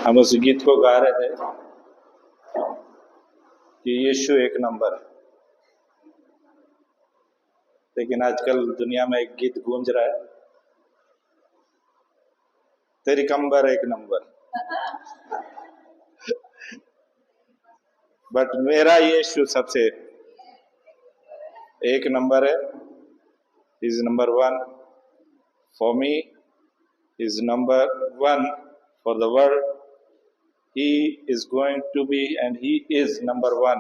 हम उस गीत को गा रहे थे कि यीशु एक नंबर। लेकिन आजकल दुनिया में एक गीत गूंज रहा है, तेरी कंबर एक नंबर। बट मेरा यीशु सबसे एक नंबर है। Is number one for me, is number one for the world. He is going to be and he is number one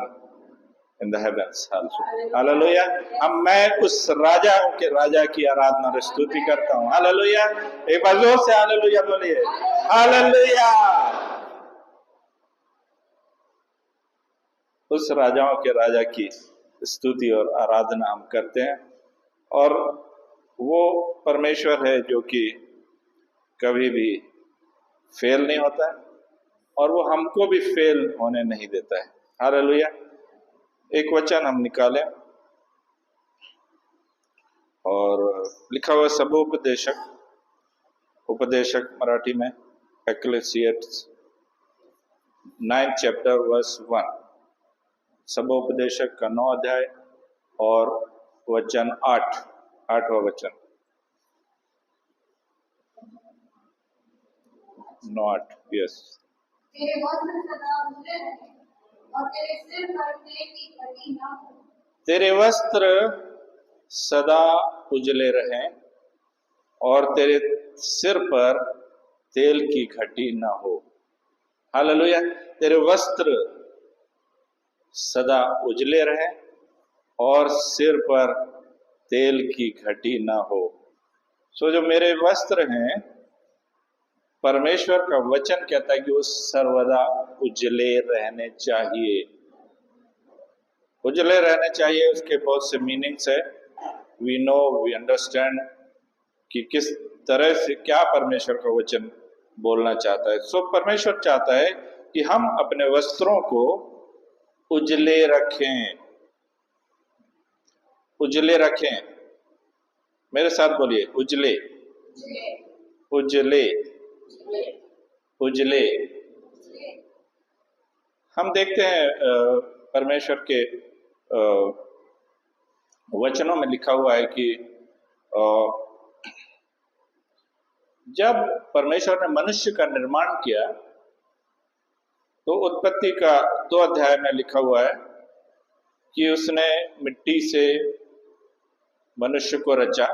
in the heavens also. Hallelujah. अब मैं उस राजा के राजा की आराधना और स्तुति करता हूँ। हालेलुया। एक बार जोर से हालेलुया बोलिए। हालेलुया। उस राजाओं के राजा की स्तुति और आराधना हम करते हैं, और वो परमेश्वर है जो कि कभी भी फेल नहीं होता है, और वो हमको भी फेल होने नहीं देता है। हालेलुया। एक वचन हम निकालें, और लिखा हुआ सबोपदेशक, उपदेशक मराठी में एक्लेसियास्टिस 9th chapter verse 1। सबोपदेशक का 9 अध्याय और वचन 8वां वचन 9:8। यस। तेरे वस्त्र सदा उजले रहें और तेरे सिर पर तेल की घटी न हो। हालेलुया। तेरे वस्त्र सदा उजले रहें और सिर पर तेल की घटी न हो। सो जो मेरे वस्त्र हैं, परमेश्वर का वचन कहता है कि वो सर्वदा उजले रहने चाहिए। उजले रहने चाहिए, उसके बहुत से मीनिंग्स है। वी नो, वी अंडरस्टैंड कि किस तरह से क्या परमेश्वर का वचन बोलना चाहता है। सो परमेश्वर चाहता है कि हम अपने वस्त्रों को उजले रखें। उजले रखें, मेरे साथ बोलिए, उजले उजले उजले। हम देखते हैं परमेश्वर के वचनों में लिखा हुआ है कि जब परमेश्वर ने मनुष्य का निर्माण किया, तो उत्पत्ति का 2 अध्याय में लिखा हुआ है कि उसने मिट्टी से मनुष्य को रचा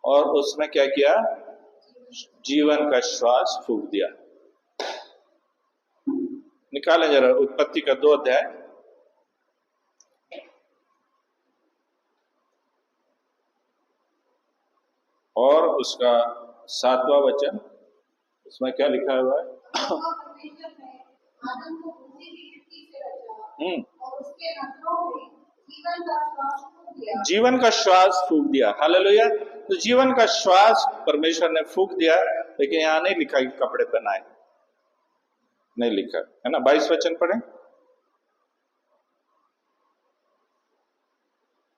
और उसमें क्या किया? जीवन का श्वास फूंक दिया। निकालें जरा उत्पत्ति का 2 अध्याय और उसका 7वां वचन। उसमें क्या लिखा हुआ है? जीवन का श्वास फूंक दिया। हालेलुया। तो जीवन का श्वास परमेश्वर ने फूंक दिया, लेकिन यहाँ नहीं लिखा कि कपड़े पहनाए, नहीं लिखा है ना। 22 वचन पढ़े।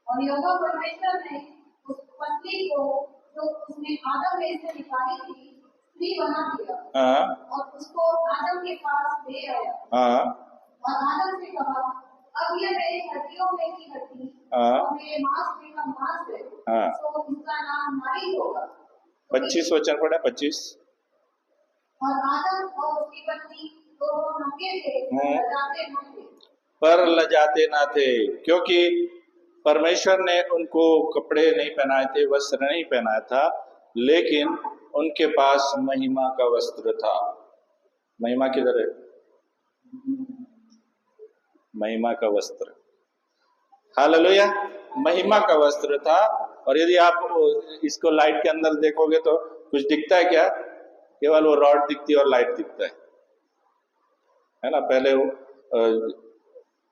और यहोवा परमेश्वर ने उस पत्नी को जो उसने आदम में से निकाली थी स्त्री बना दिया और उसको आदम के पास ले आया। और आदम से कहा, अब यह मेरी हड्डियों में की हड्डी और मेरे मांस में का मांस है, तो इसका नाम नारी होगा। 25 वचन पढ़े। 25। और आदम और उसकी पत्नी दोनों नंगे थे, लजाते न थे। पर लजाते ना थे, क्योंकि परमेश्वर ने उनको कपड़े नहीं पहनाए थे, वस्त्र नहीं पहनाया था, लेकिन उनके पास महिमा का वस्त्र था। महिमा किधर है? महिमा का वस्त्र। हालेलुया। महिमा का वस्त्र था। और यदि आप इसको लाइट के अंदर देखोगे तो कुछ दिखता है क्या? केवल वो रॉड दिखती है और लाइट दिखता है ना। पहले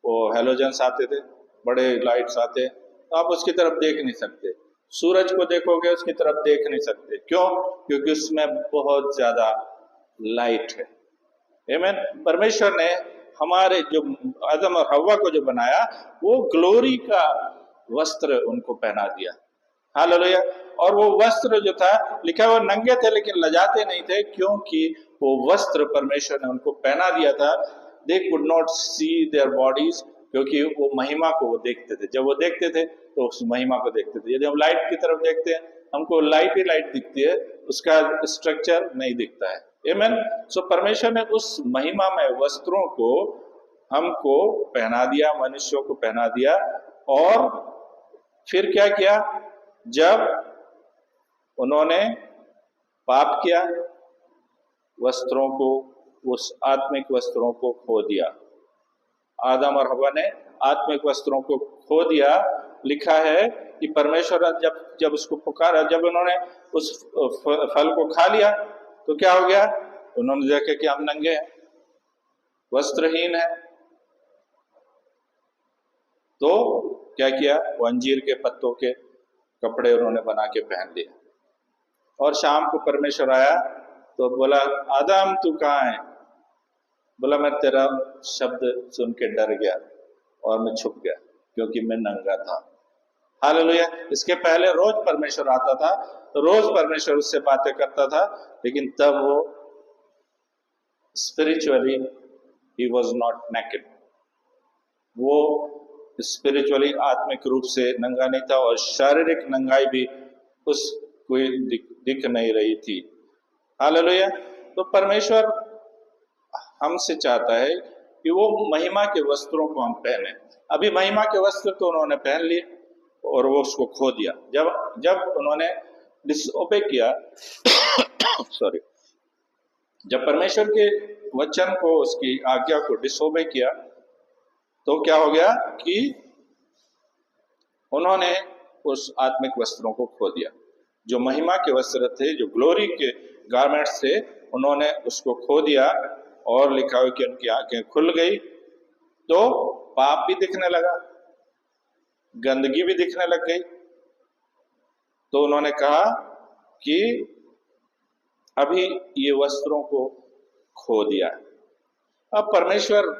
वो हेलोजन्स आते थे, बड़े लाइट्स आते, तो आप उसकी तरफ देख नहीं सकते। सूरज को देखोगे, उसकी तरफ देख नहीं सकते। क्यों? क्योंकि उसमें बहुत ज्यादा लाइट है। आमीन। परमेश्वर ने हमारे जो आदम और हव्वा को जो बनाया, वो ग्लोरी का वस्त्र उनको पहना दिया। हालेलुया। और वो वस्त्र जो था, लिखा वो नंगे थे लेकिन लजाते नहीं थे, क्योंकि वो वस्त्र परमेश्वर ने उनको पहना दिया था। They could not see their bodies, क्योंकि वो महिमा को वो देखते थे। जब वो देखते थे तो उस महिमा को देखते थे। यदि हम लाइट की तरफ देखते हैं, हमको लाइट ही लाइट दिखती है, उसका स्ट्रक्चर नहीं दिखता है। आमेन। सो परमेश्वर ने उस महिमा में वस्त्रों को हमको पहना दिया, मनुष्यों को पहना दिया। और फिर क्या किया? जब उन्होंने पाप किया, वस्त्रों को, उस आत्मिक वस्त्रों को खो दिया। आदम और हवा ने आत्मिक वस्त्रों को खो दिया। लिखा है कि परमेश्वर जब उसको पुकारा, जब उन्होंने उस फल को खा लिया तो क्या हो गया? उन्होंने देखा कि हम नंगे हैं, वस्त्रहीन है। तो क्या किया? वो अंजीर के पत्तों के कपड़े उन्होंने बना के पहन लिए। और शाम को परमेश्वर आया तो बोला, आदम तू कहाँ है? बोला, मैं तेरा शब्द सुन के डर गया और मैं छुप गया, क्योंकि मैं नंगा था। हालेलुया। इसके पहले रोज परमेश्वर आता था, रोज परमेश्वर उससे बातें करता था, लेकिन तब वो spiritually he was not naked. वो स्पिरिचुअली, आत्मिक रूप से नंगा नहीं था, और शारीरिक नंगाई भी उसको दिख नहीं रही थी। हालेलुया। तो परमेश्वर हमसे चाहता है कि वो महिमा के वस्त्रों को हम पहने। अभी महिमा के वस्त्र तो उन्होंने पहन लिए और वो उसको खो दिया। जब उन्होंने डिसओबे किया सॉरी, जब परमेश्वर के वचन को, उसकी आज्ञा को डिसओबे किया, तो क्या हो गया कि उन्होंने उस आत्मिक वस्त्रों को खो दिया। जो महिमा के वस्त्र थे, जो ग्लोरी के गारमेंट्स थे, उन्होंने उसको खो दिया। और लिखा हुआ कि उनकी आंखें खुल गई, तो पाप भी दिखने लगा, गंदगी भी दिखने लग गई। तो उन्होंने कहा कि अभी ये वस्त्रों को खो दिया। अब परमेश्वर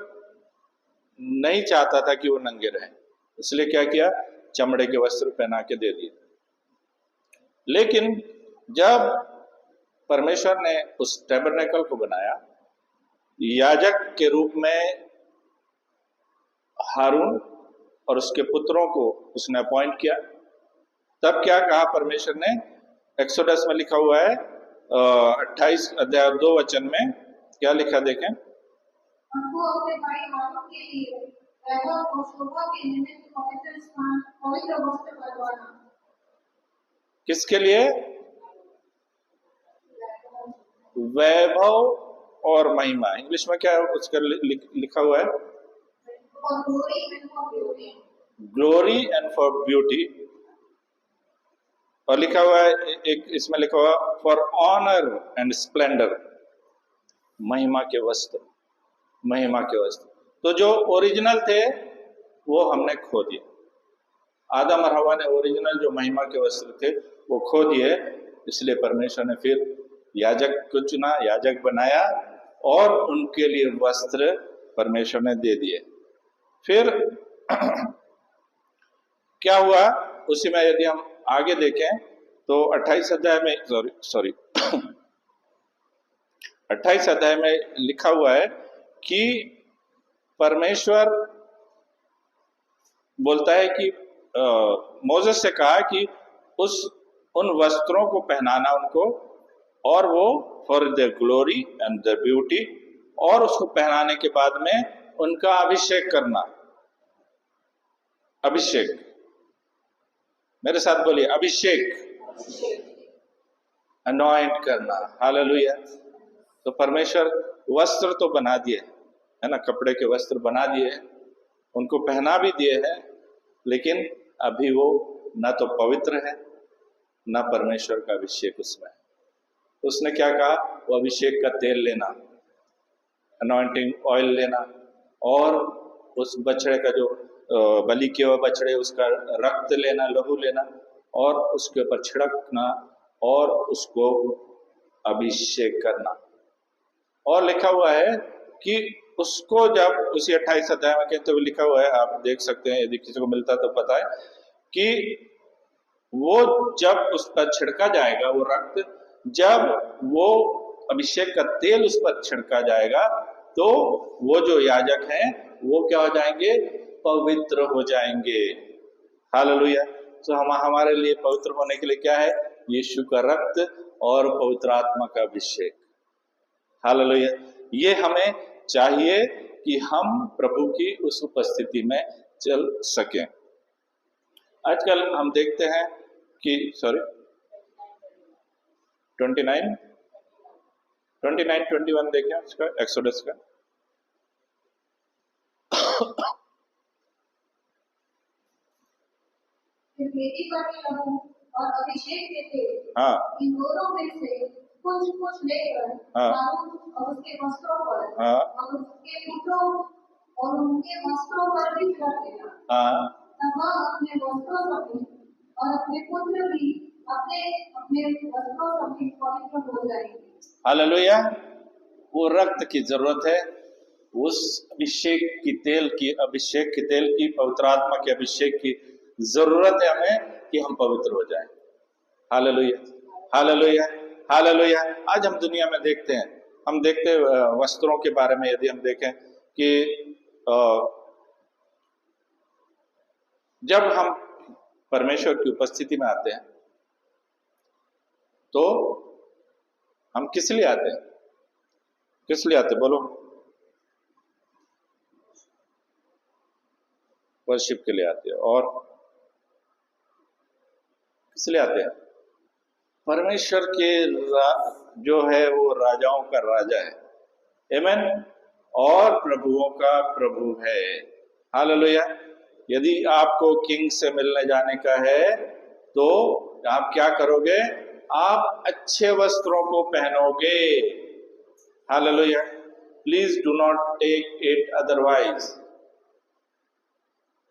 नहीं चाहता था कि वो नंगे रहें, इसलिए क्या किया? चमड़े के वस्त्र पहना के दे दिए। लेकिन जब परमेश्वर ने उस टैबरनेकल को बनाया, याजक के रूप में हारून और उसके पुत्रों को उसने अपॉइंट किया, तब क्या कहा परमेश्वर ने? एक्सोडस में लिखा हुआ है 28 अध्याय 2 वचन में क्या लिखा, देखें। हमको अपने भाई हारून के लिए वैभव और शोभा के निमित्त पवित्र स्थान, पवित्र वस्त्र बनवाना। किसके लिए? वैभव और महिमा। इंग्लिश में क्या है उसका लिखा हुआ है? Glory and for beauty. और लिखा हुआ है एक, इसमें लिखा हुआ फॉर ऑनर एंड स्प्लेंडर। महिमा के वस्त्र, महिमा के वस्त्र। तो जो ओरिजिनल थे वो हमने खो दिए। आदम और हवा ने ओरिजिनल जो महिमा के वस्त्र थे वो खो दिए। इसलिए परमेश्वर ने फिर याजक को चुना, याजक बनाया, और उनके लिए वस्त्र परमेश्वर ने दे दिए। फिर क्या हुआ उसी में, यदि हम आगे देखें तो 28 अध्याय में 28 अध्याय में लिखा हुआ है कि परमेश्वर बोलता है कि मोसेस से कहा कि उन वस्त्रों को पहनाना उनको, और वो for the glory and the beauty, और उसको पहनाने के बाद में उनका अभिषेक करना। अभिषेक, मेरे साथ बोलिए, अभिषेक, अनॉइंट करना। हालेलुया। तो परमेश्वर वस्त्र तो बना दिए है ना, कपड़े के वस्त्र बना दिए, उनको पहना भी दिए हैं, लेकिन अभी वो ना तो पवित्र है, ना परमेश्वर का अभिषेक उसमें है। उसने क्या कहा? वो अभिषेक का तेल लेना, अनॉइंटिंग ऑयल लेना, और उस बछड़े का जो बलि किया हुआ बछड़े, उसका रक्त लेना, लहू लेना, और उसके ऊपर छिड़कना और उसको अभिषेक करना। और लिखा हुआ है कि उसको जब उसी 28 अध्याय में कहते हुए लिखा हुआ है, आप देख सकते हैं, यदि किसी को मिलता तो पता है कि वो जब उस पर छिड़का जाएगा वो रक्त, जब वो अभिषेक का तेल उस पर छिड़का जाएगा तो वो जो याजक हैं वो क्या हो जाएंगे, पवित्र हो जाएंगे। हालेलुया। तो हमारे लिए पवित्र होने के लिए क्या है, यीशु का रक्त और पवित्र आत्मा का अभिषेक। हालेलुया। ये हमें चाहिए कि हम प्रभु की उस उपस्थिति में चल सकें। आजकल हम देखते हैं कि 29-21 देखें इसका, एक्सोडस का। वेदी पर के लहू और अभिषेक के तेल, हाँ, इन दोनों में से कुछ कुछ लेकर हारून और उसके वस्त्रों पर और उसके पुत्रों और उनके वस्त्रों पर भी छिड़क देना। तब वह अपने वस्त्रों समेत और अपने पुत्र भी अपने अपने वस्त्रों समेत पवित्र हो जाएंगे। हालेलुया। वो रक्त की जरूरत है, उस अभिषेक की तेल की पवित्र आत्मा के अभिषेक की जरूरत है हमें कि हम पवित्र हो जाएं। Hallelujah, hallelujah, hallelujah. आज हम दुनिया में देखते हैं, हम देखते वस्त्रों के बारे में, यदि हम देखें कि जब हम परमेश्वर की उपस्थिति में आते हैं तो हम किस लिए आते हैं, किस लिए आते, बोलो? वर्शिप के लिए आते हैं। और किस लिए आते हैं? परमेश्वर के जो है वो राजाओं का राजा है, आमीन, और प्रभुओं का प्रभु है। हालेलुया। यदि आपको किंग से मिलने जाने का है तो आप क्या करोगे, आप अच्छे वस्त्रों को पहनोगे। Hallelujah. Please do not take it otherwise.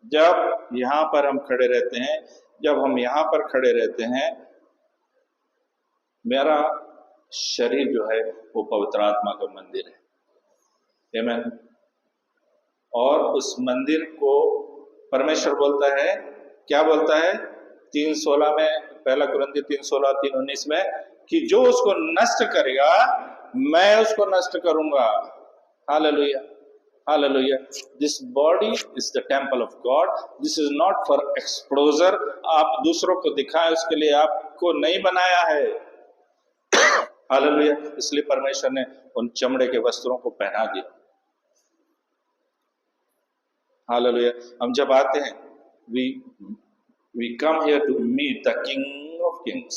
जब यहां पर हम खड़े रहते हैं, जब हम यहां पर खड़े रहते हैं, मेरा शरीर जो है वो पवित्र आत्मा का मंदिर है, आमीन। और उस मंदिर को परमेश्वर बोलता है, क्या बोलता है 3:16 में, पहला कुरिन्थियों 3:16, 3:19 में, कि जो उसको नष्ट करेगा मैं उसको नष्ट करूंगा। Hallelujah, hallelujah. This body is the temple of God, this is not for exposure. आप दूसरों को दिखाएं उसके लिए आपको नहीं बनाया है। हालेलुया। इसलिए परमेश्वर ने उन चमड़े के वस्त्रों को पहना दिया। हालेलुया। हम जब आते हैं, we come here to meet the King of Kings,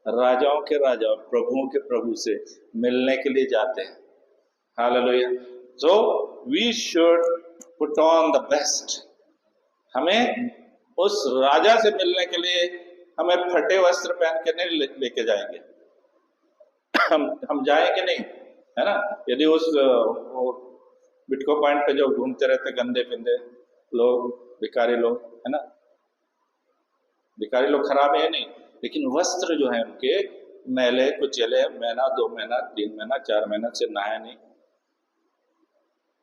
राजाओं के राजा, प्रभुओं के प्रभु से मिलने के लिए जाते हैं। Hallelujah. So we should put on the best। हमें उस राजा से मिलने के लिए हमें फटे वस्त्र पहन के नहीं लेके जाएंगे, हम जाएंगे नहीं, है ना। यदि उस बिटको पॉइंट पे जो घूमते रहते गंदे पिंदे लोग, भिखारी लोग, है ना, भिखारी लोग खराब है नहीं, लेकिन वस्त्र जो है उनके मैले कुचले, महीना 2 महीना 3 महीना 4 महीना से नहाया नहीं,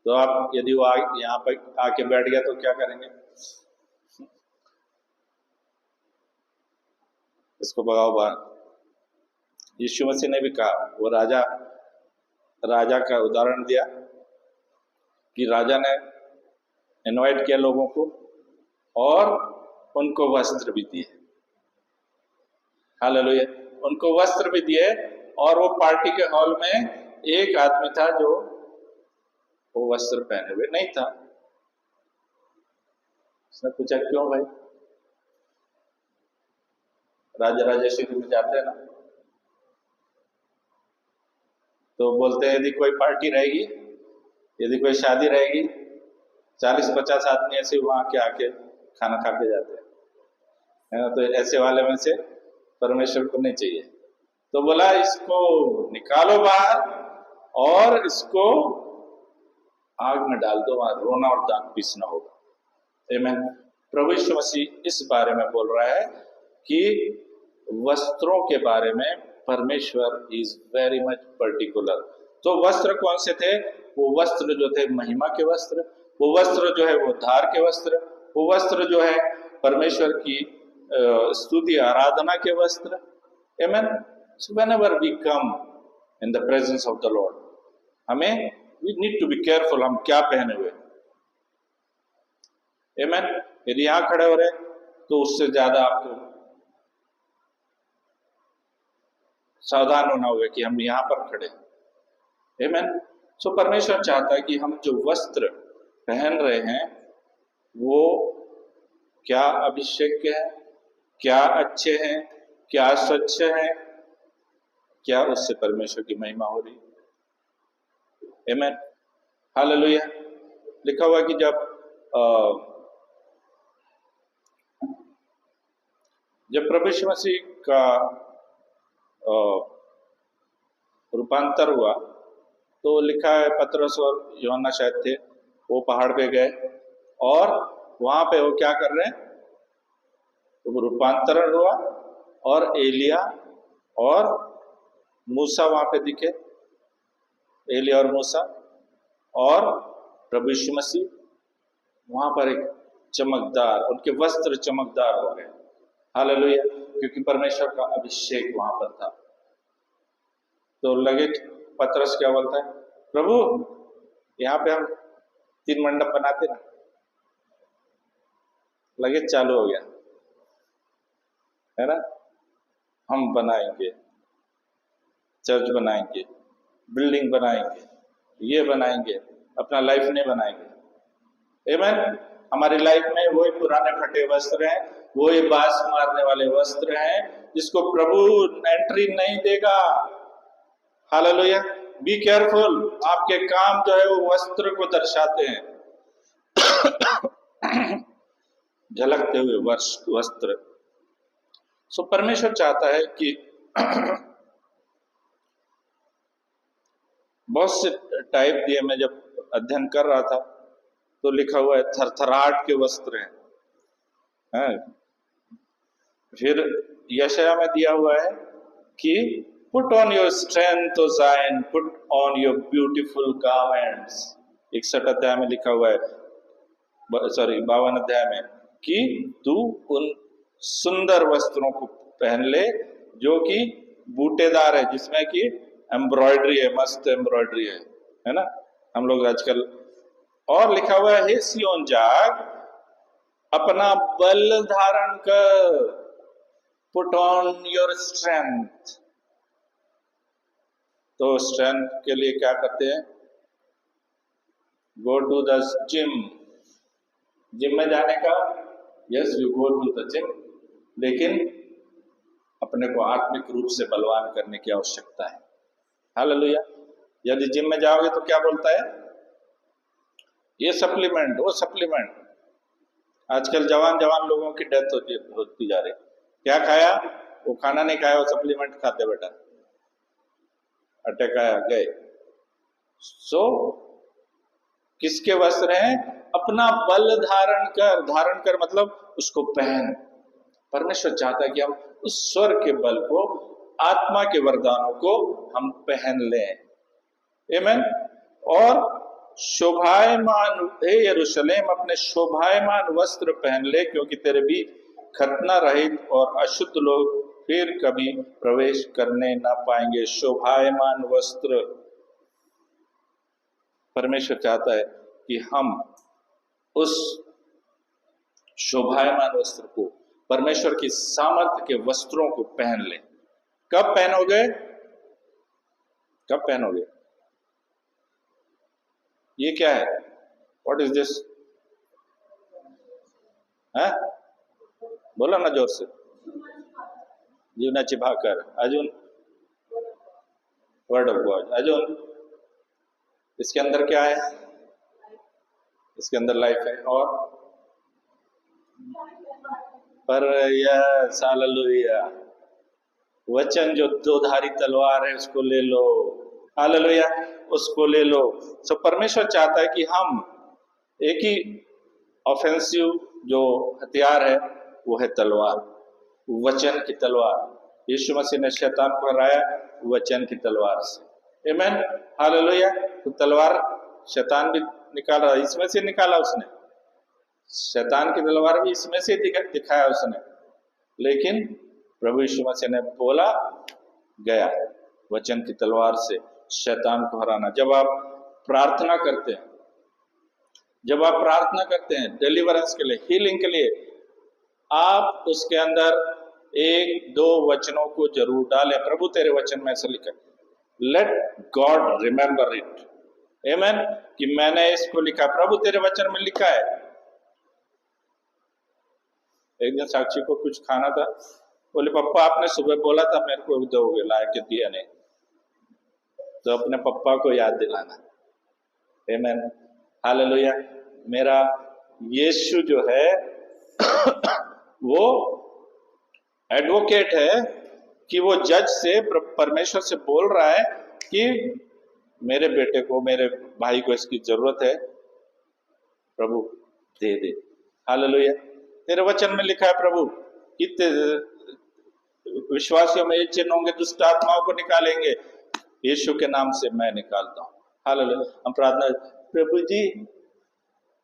तो आप यदि वो यहाँ पर आके बैठ गया तो क्या करेंगे? इसको भगाओ बाहर। यीशु मसीह ने भी कहा, वो राजा का उदाहरण दिया कि राजा ने इनवाइट किया लोगों को और उनको वस्त्र भी दिए। हालेलुया। उनको वस्त्र भी दिए, और वो पार्टी के हॉल में एक आदमी था जो वो वस्त्र पहने हुए नहीं था। उसने पूछा, क्यों भाई? राजा राजेश्वरी में जाते हैं ना, तो बोलते हैं यदि कोई पार्टी रहेगी, यदि कोई शादी रहेगी, 40-50 आदमी ऐसे वहां के आके खाना खा के जाते हैं, तो ऐसे वाले में से परमेश्वर को नहीं चाहिए। तो बोला, इसको निकालो बाहर और इसको आग में डाल दो, वहां रोना और दांत पीसना होगा। आमीन। प्रभु यीशु मसीह इस बारे में बोल रहा है कि वस्त्रों के बारे में परमेश्वर इज वेरी मच पर्टिकुलर। तो वस्त्र कौन से थे? वो वस्त्र जो थे महिमा के वस्त्र, वो वस्त्र जो है वो धार के वस्त्र, वो वस्त्र जो है परमेश्वर की स्तुति आराधना के वस्त्र। आमीन। So whenever we come in the presence of the Lord. हमें we need to be careful, हम क्या पहने हुए। आमेन। यदि यहां खड़े हो रहे तो उससे ज्यादा आपको सावधान होना होगा कि हम यहां पर खड़े। आमेन। सो परमेश्वर चाहता है कि हम जो वस्त्र पहन रहे हैं वो क्या अभिषेक है, क्या अच्छे हैं, क्या स्वच्छ है, क्या उससे परमेश्वर की महिमा हो रही। आमेन। हालेलुया। लिखा हुआ कि जब प्रभु यीशु मसीह का रूपांतर हुआ तो लिखा है पतरस और यूहन्ना शायद थे, वो पहाड़ पे गए और वहां पे वो क्या कर रहे हैं, तो रूपांतरण हुआ और एलिया और मूसा वहां पे दिखे, एलिया और मूसा, और प्रभु यीशु मसीह वहां पर एक चमकदार, उनके वस्त्र चमकदार हो गए। हालेलुया। क्योंकि परमेश्वर का अभिषेक वहां पर था। तो लगे पतरस क्या बोलता है, प्रभु यहाँ पे हम 3 मंडप बनाते ना। लगे चालू हो गया है ना, हम बनाएंगे, चर्च बनाएंगे, बिल्डिंग बनाएंगे, ये बनाएंगे, अपना लाइफ नहीं बनाएंगे। आमेन। हमारी लाइफ में वही पुराने फटे वस्त्र हैं, वही बास मारने वाले वस्त्र हैं जिसको प्रभु एंट्री नहीं देगा। हालेलुया। बी केयरफुल, आपके काम जो है वो वस्त्र को दर्शाते हैं, झलकते हुए वस्त्र। सो परमेश्वर चाहता है कि बहुत से टाइप दिए, मैं जब अध्ययन कर रहा था तो लिखा हुआ है थरथराहट के वस्त्र हैं। फिर यशाया में दिया हुआ है कि put on your strength O Zion, put on your beautiful garments. 61 अध्याय में लिखा हुआ है, 52 अध्याय में, कि तू उन सुंदर वस्त्रों को पहन ले जो कि बूटेदार है, जिसमें कि एम्ब्रॉयडरी है, मस्त एम्ब्रॉयडरी है ना। हम लोग आजकल, और लिखा हुआ है हे सिय्योन जाग, अपना बल धारण कर, पुट ऑन योर स्ट्रेंथ। तो स्ट्रेंथ के लिए क्या करते हैं, गो टू द जिम में जाने का, yes you go to the gym, लेकिन अपने को आत्मिक रूप से बलवान करने की आवश्यकता है। हालेलुया। यदि जिम में जाओगे तो क्या बोलता है, ये सप्लीमेंट, वो सप्लीमेंट। आजकल जवान लोगों की डेथ होती जा रही। क्या खाया, वो खाना नहीं खाया, वो सप्लीमेंट खाते बेटा, अटैक आया, गए। सो किसके वस्त्र हैं, अपना बल धारण कर मतलब उसको पहन। परमेश्वर चाहता है कि हम उस स्वर्ग के बल को, आत्मा के वरदानों को हम पहन लें। आमेन। और शोभायमान, हे यरूशलेम अपने शोभायमान वस्त्र पहन ले, क्योंकि तेरे बीच खतना रहित और अशुद्ध लोग फिर कभी प्रवेश करने ना पाएंगे। शोभायमान वस्त्र, परमेश्वर चाहता है कि हम उस शोभायमान वस्त्र को, परमेश्वर की सामर्थ्य के वस्त्रों को पहन ले। कब पहनोगे, कब पहनोगे, ये क्या है, व्हाट इज दिस, है, बोला ना जोर से, जीवनाची भाकर, अजून वर्ड ऑफ गॉड, अजून इसके अंदर क्या है, इसके अंदर लाइफ है। और पर यस हालेलुया, वचन जो दोधारी तलवार है उसको ले लो। हालेलुया, उसको ले लो। सो परमेश्वर चाहता है कि हम एक ही ऑफेंसिव जो हथियार है वो है तलवार, वचन की तलवार। यीशु मसीह ने शैतान को हराया वचन की तलवार से। आमेन। हालेलुया। तो तलवार शैतान भी निकाल रहा, इसमें से निकाला उसने, शैतान की तलवार भी इसमें से दिखाया उसने, लेकिन प्रभु यीशु मसीह ने बोला गया, वचन की तलवार से शैतान को हराना। जब आप प्रार्थना करते हैं, डिलीवरेंस के लिए, हीलिंग के लिए, आप उसके अंदर 1-2 वचनों को जरूर डालें। प्रभु तेरे वचन में ऐसा लिखा है, लेट गॉड रिमेंबर इट। आमीन, कि मैंने इसको लिखा, प्रभु तेरे वचन में लिखा है। एक दिन साक्षी को कुछ खाना था, बोले पप्पा आपने सुबह बोला था मेरे को दोगे, ला के दिया नहीं, तो अपने पप्पा को याद दिलाना। आमीन, हालेलुया। मेरा यीशु जो है वो एडवोकेट है, कि वो जज से, परमेश्वर से बोल रहा है कि मेरे बेटे को, मेरे भाई को इसकी जरूरत है, प्रभु दे दे। हालेलुया। तेरे वचन में लिखा है प्रभु कितने विश्वासियों में ये चिन्ह होंगे, दुष्ट आत्माओं को निकालेंगे, यीशु के नाम से मैं निकालता हूं। हालेलुया। हम प्रार्थना, प्रभु जी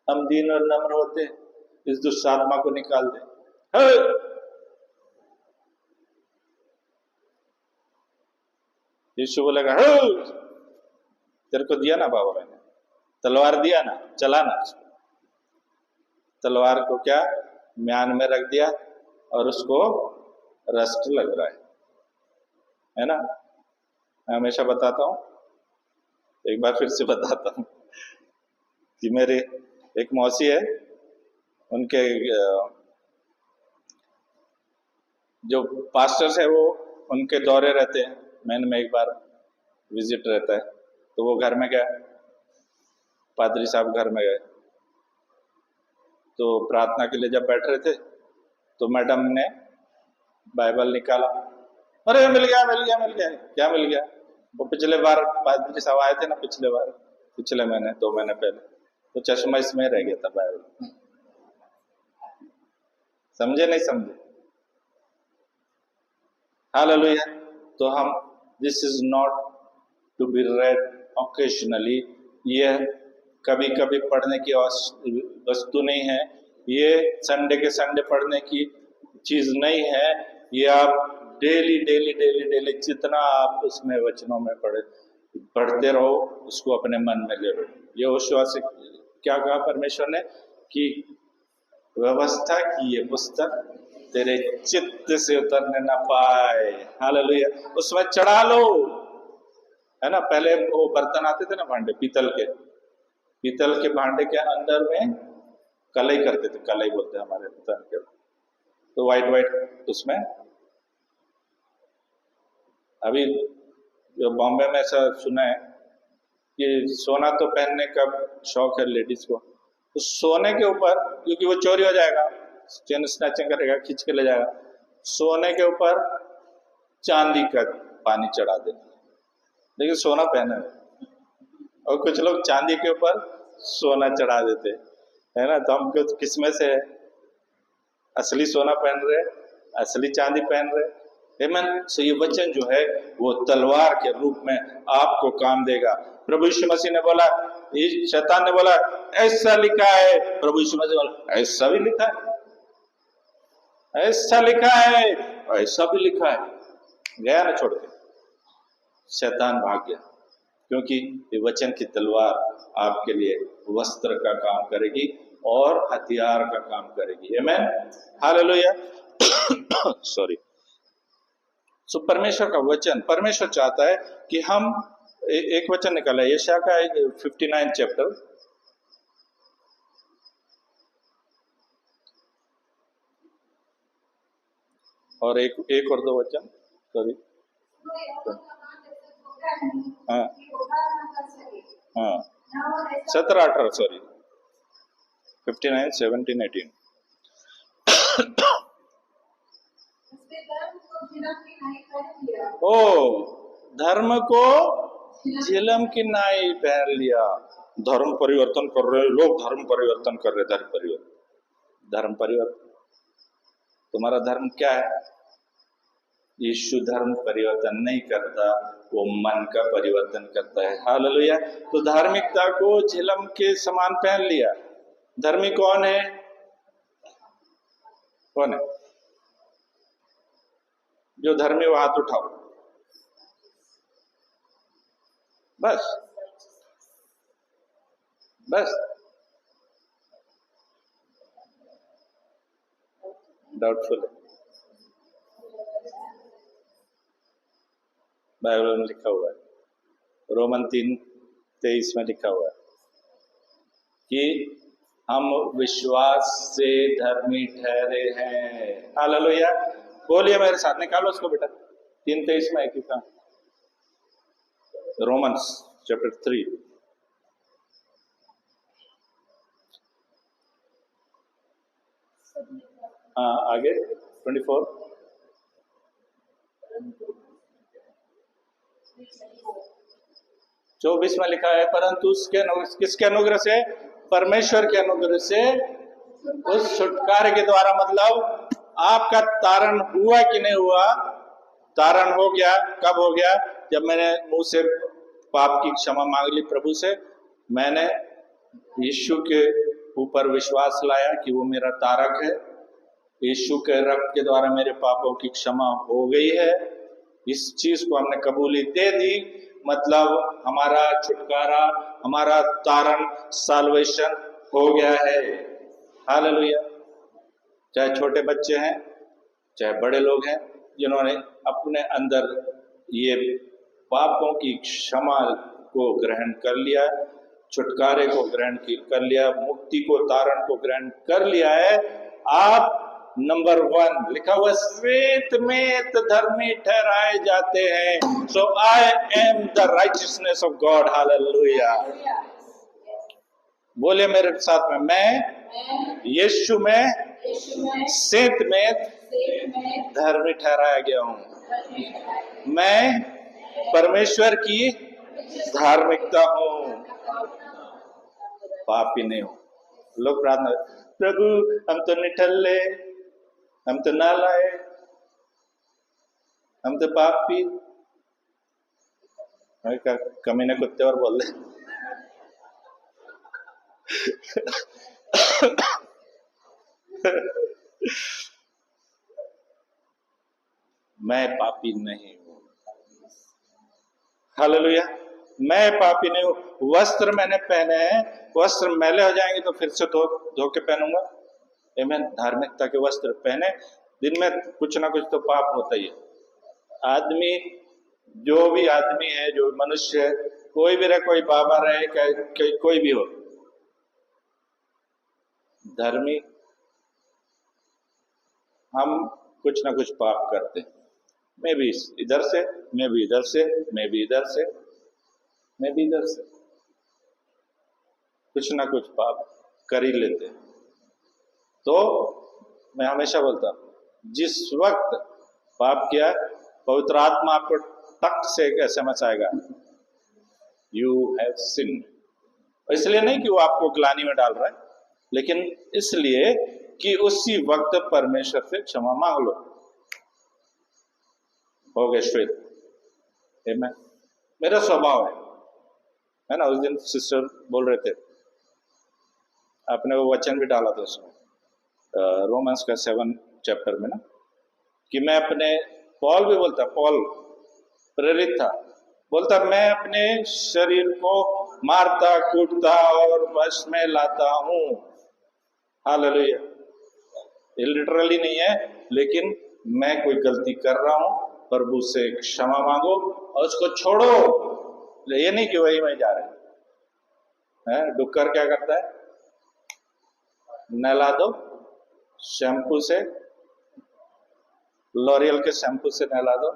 हम दीन और नम्र होते, इस दुष्ट आत्मा को निकाल दे। यीशु बोलेगा, तेरे को दिया ना बाबा, मैंने तलवार दिया ना, चलाना। तलवार को क्या म्यान में रख दिया और उसको रस्ट लग रहा है ना। मैं हमेशा बताता हूं, एक बार फिर से बताता हूं कि मेरे एक मौसी है, उनके जो पास्टर्स है वो उनके दौरे रहते हैं, महीने में एक बार विजिट रहता है, तो वो घर में गए, पादरी साहब घर में गए, तो प्रार्थना के लिए जब बैठ रहे थे तो मैडम ने बाइबल निकाला, अरे मिल गया मिल गया मिल गया। क्या मिल गया? वो पिछले बार पादरी साहब आए थे ना, पिछले महीने, 2 महीने पहले, तो चश्मा इसमें रह गया था बाइबल। समझे नहीं समझे? हालेलुया। तो हम, this is not to be read occasionally, ये कभी कभी पढ़ने की वस्तु नहीं है, ये संडे के संडे पढ़ने की चीज नहीं है, ये आप डेली डेली डेली डेली जितना आप उसमें वचनों में पढ़ते रहो, उसको अपने मन में ले लो। ये होशुआ से क्या कहा परमेश्वर ने कि व्यवस्था की ये पुस्तक तेरे चित्त से उतरने ना पाए। हालेलुया। उसमें चढ़ा लो, है ना। पहले वो बर्तन आते थे ना, भांडे, पीतल के भांडे के अंदर में कलई करते थे, कलई बोलते हैं हमारे पीतल के, तो वाइट उसमें। अभी बॉम्बे में ऐसा सुना है कि सोना तो पहनने का शौक है लेडीज को, तो सोने के ऊपर, क्योंकि वो चोरी हो जाएगा, चेन स्नैचिंग करेगा, खींच के ले जाएगा, सोने के ऊपर चांदी का पानी चढ़ा देना। लेकिन सोना पहना है, और कुछ लोग चांदी के ऊपर सोना चढ़ा देते, है ना। तो हम किसमें से है? असली सोना पहन रहे, असली चांदी पहन रहे। आमीन। सो ये वचन जो है वो तलवार के रूप में आपको काम देगा। प्रभु यीशु मसीह ने बोला, शैतान ने बोला ऐसा लिखा है, प्रभु यीशु मसीह बोला ऐसा भी लिखा है, ऐसा लिखा है, ऐसा भी लिखा है। गया ना छोड़ के, शैतान भाग गया, क्योंकि ये वचन की तलवार आपके लिए वस्त्र का काम करेगी और हथियार का काम करेगी। आमीन, हालेलुया। सॉरी। सो परमेश्वर का वचन, परमेश्वर चाहता है कि हम, एक वचन निकाला है यशायाह का 59 चैप्टर, और एक और 2 वचन, सॉरी, हाँ हाँ 17-18, सॉरी 59, 17, 18। ओ धर्म को झिलम की नाई पहन लिया। धर्म परिवर्तन कर रहे लोग, धर्म परिवर्तन कर रहे, धर्म परिवर्तन। तुम्हारा धर्म क्या है? यीशु धर्म परिवर्तन नहीं करता, वो मन का परिवर्तन करता है। हालेलुया। तो धार्मिकता को झिलम के समान पहन लिया। धर्मी कौन है? कौन है जो धर्मी? वो हाथ उठाओ। बस बस डाउटफुल है। बाइबल में लिखा हुआ है, रोमन 3:23 में लिखा हुआ है कि हम विश्वास से धर्मी ठहरे हैं। हालेलुया। बोलिए मेरे साथ, निकालो उसको बेटा। 3:23 में है कि कहाँ? Romans chapter 3। हाँ आगे 24। 24 में लिखा है, परंतु किसके अनुग्रह से? परमेश्वर के अनुग्रह से उस छुटकारे के द्वारा। मतलब आपका तारण हुआ कि नहीं हुआ? तारण हो गया। कब हो गया? जब मैंने मुंह से पाप की क्षमा मांग ली प्रभु से, मैंने यीशु के ऊपर विश्वास लाया कि वो मेरा तारक है, यीशु के रक्त के द्वारा मेरे पापों की क्षमा हो गई है। इस चीज को हमने कबूली दे दी, मतलब हमारा छुटकारा, हमारा तारण, साल्वेशन हो गया है। हालेलुया। चाहे छोटे बच्चे हैं, चाहे बड़े लोग हैं, जिन्होंने अपने अंदर ये पापों की क्षमा को ग्रहण कर लिया, छुटकारे को ग्रहण कर लिया, मुक्ति को, तारण को ग्रहण कर लिया है, आप नंबर 1 लिखा हुआ श्वेत में धर्मी ठहराए जाते हैं। So I am the righteousness of God. Hallelujah. बोले मेरे साथ में, मैं यीशु में श्वेत में धर्मी ठहराया गया हूं। मैं परमेश्वर की धार्मिकता हूं, पापी नहीं हूं। लोग प्रार्थना, प्रभु हम तो निठल्ले, हम तो नालायक, हम तो पापी। कमीने कुत्ते और बोल रहे। मैं पापी नहीं हूं। हालेलुया। मैं पापी नहीं हूं। वस्त्र मैंने पहने हैं, वस्त्र मैले हो जाएंगे तो फिर से धो के पहनूंगा। आमीन। धार्मिकता के वस्त्र पहने, दिन में कुछ ना कुछ तो पाप होता ही है। आदमी, जो भी आदमी है, जो मनुष्य है, कोई भी रहे, कोई बाबा रहे, कोई भी हो, धर्मी, हम कुछ ना कुछ पाप करते हैं। मैं भी इधर से, मैं भी इधर से, मैं भी इधर से, मैं भी इधर से, कुछ ना कुछ पाप कर ही लेते हैं। तो मैं हमेशा बोलता हूं, जिस वक्त पाप किया, पवित्र आत्मा आपको टक से एक SMS आएगा, यू हैव सिन। इसलिए नहीं कि वो आपको ग्लानि में डाल रहा है, लेकिन इसलिए कि उसी वक्त परमेश्वर से क्षमा मांग लो। हो गए श्वेत। मेरा स्वभाव है ना। उस दिन सिस्टर बोल रहे थे, आपने वो वचन भी डाला था उसमें, रोमन्स का 7 चैप्टर में ना, कि मैं अपने, पॉल भी बोलता, पॉल प्रेरित था, बोलता मैं अपने शरीर को मारता, कूटता और वश में लाता हूं। हालेलुया। ये लिटरली नहीं है, लेकिन मैं कोई गलती कर रहा हूं, प्रभु से क्षमा मांगो और उसको छोड़ो। ये नहीं कि वही वहीं जा रहे हैं। डुक्कर क्या करता है? नहला दो शैम्पू से, लॉरियल के शैम्पू से नहला दो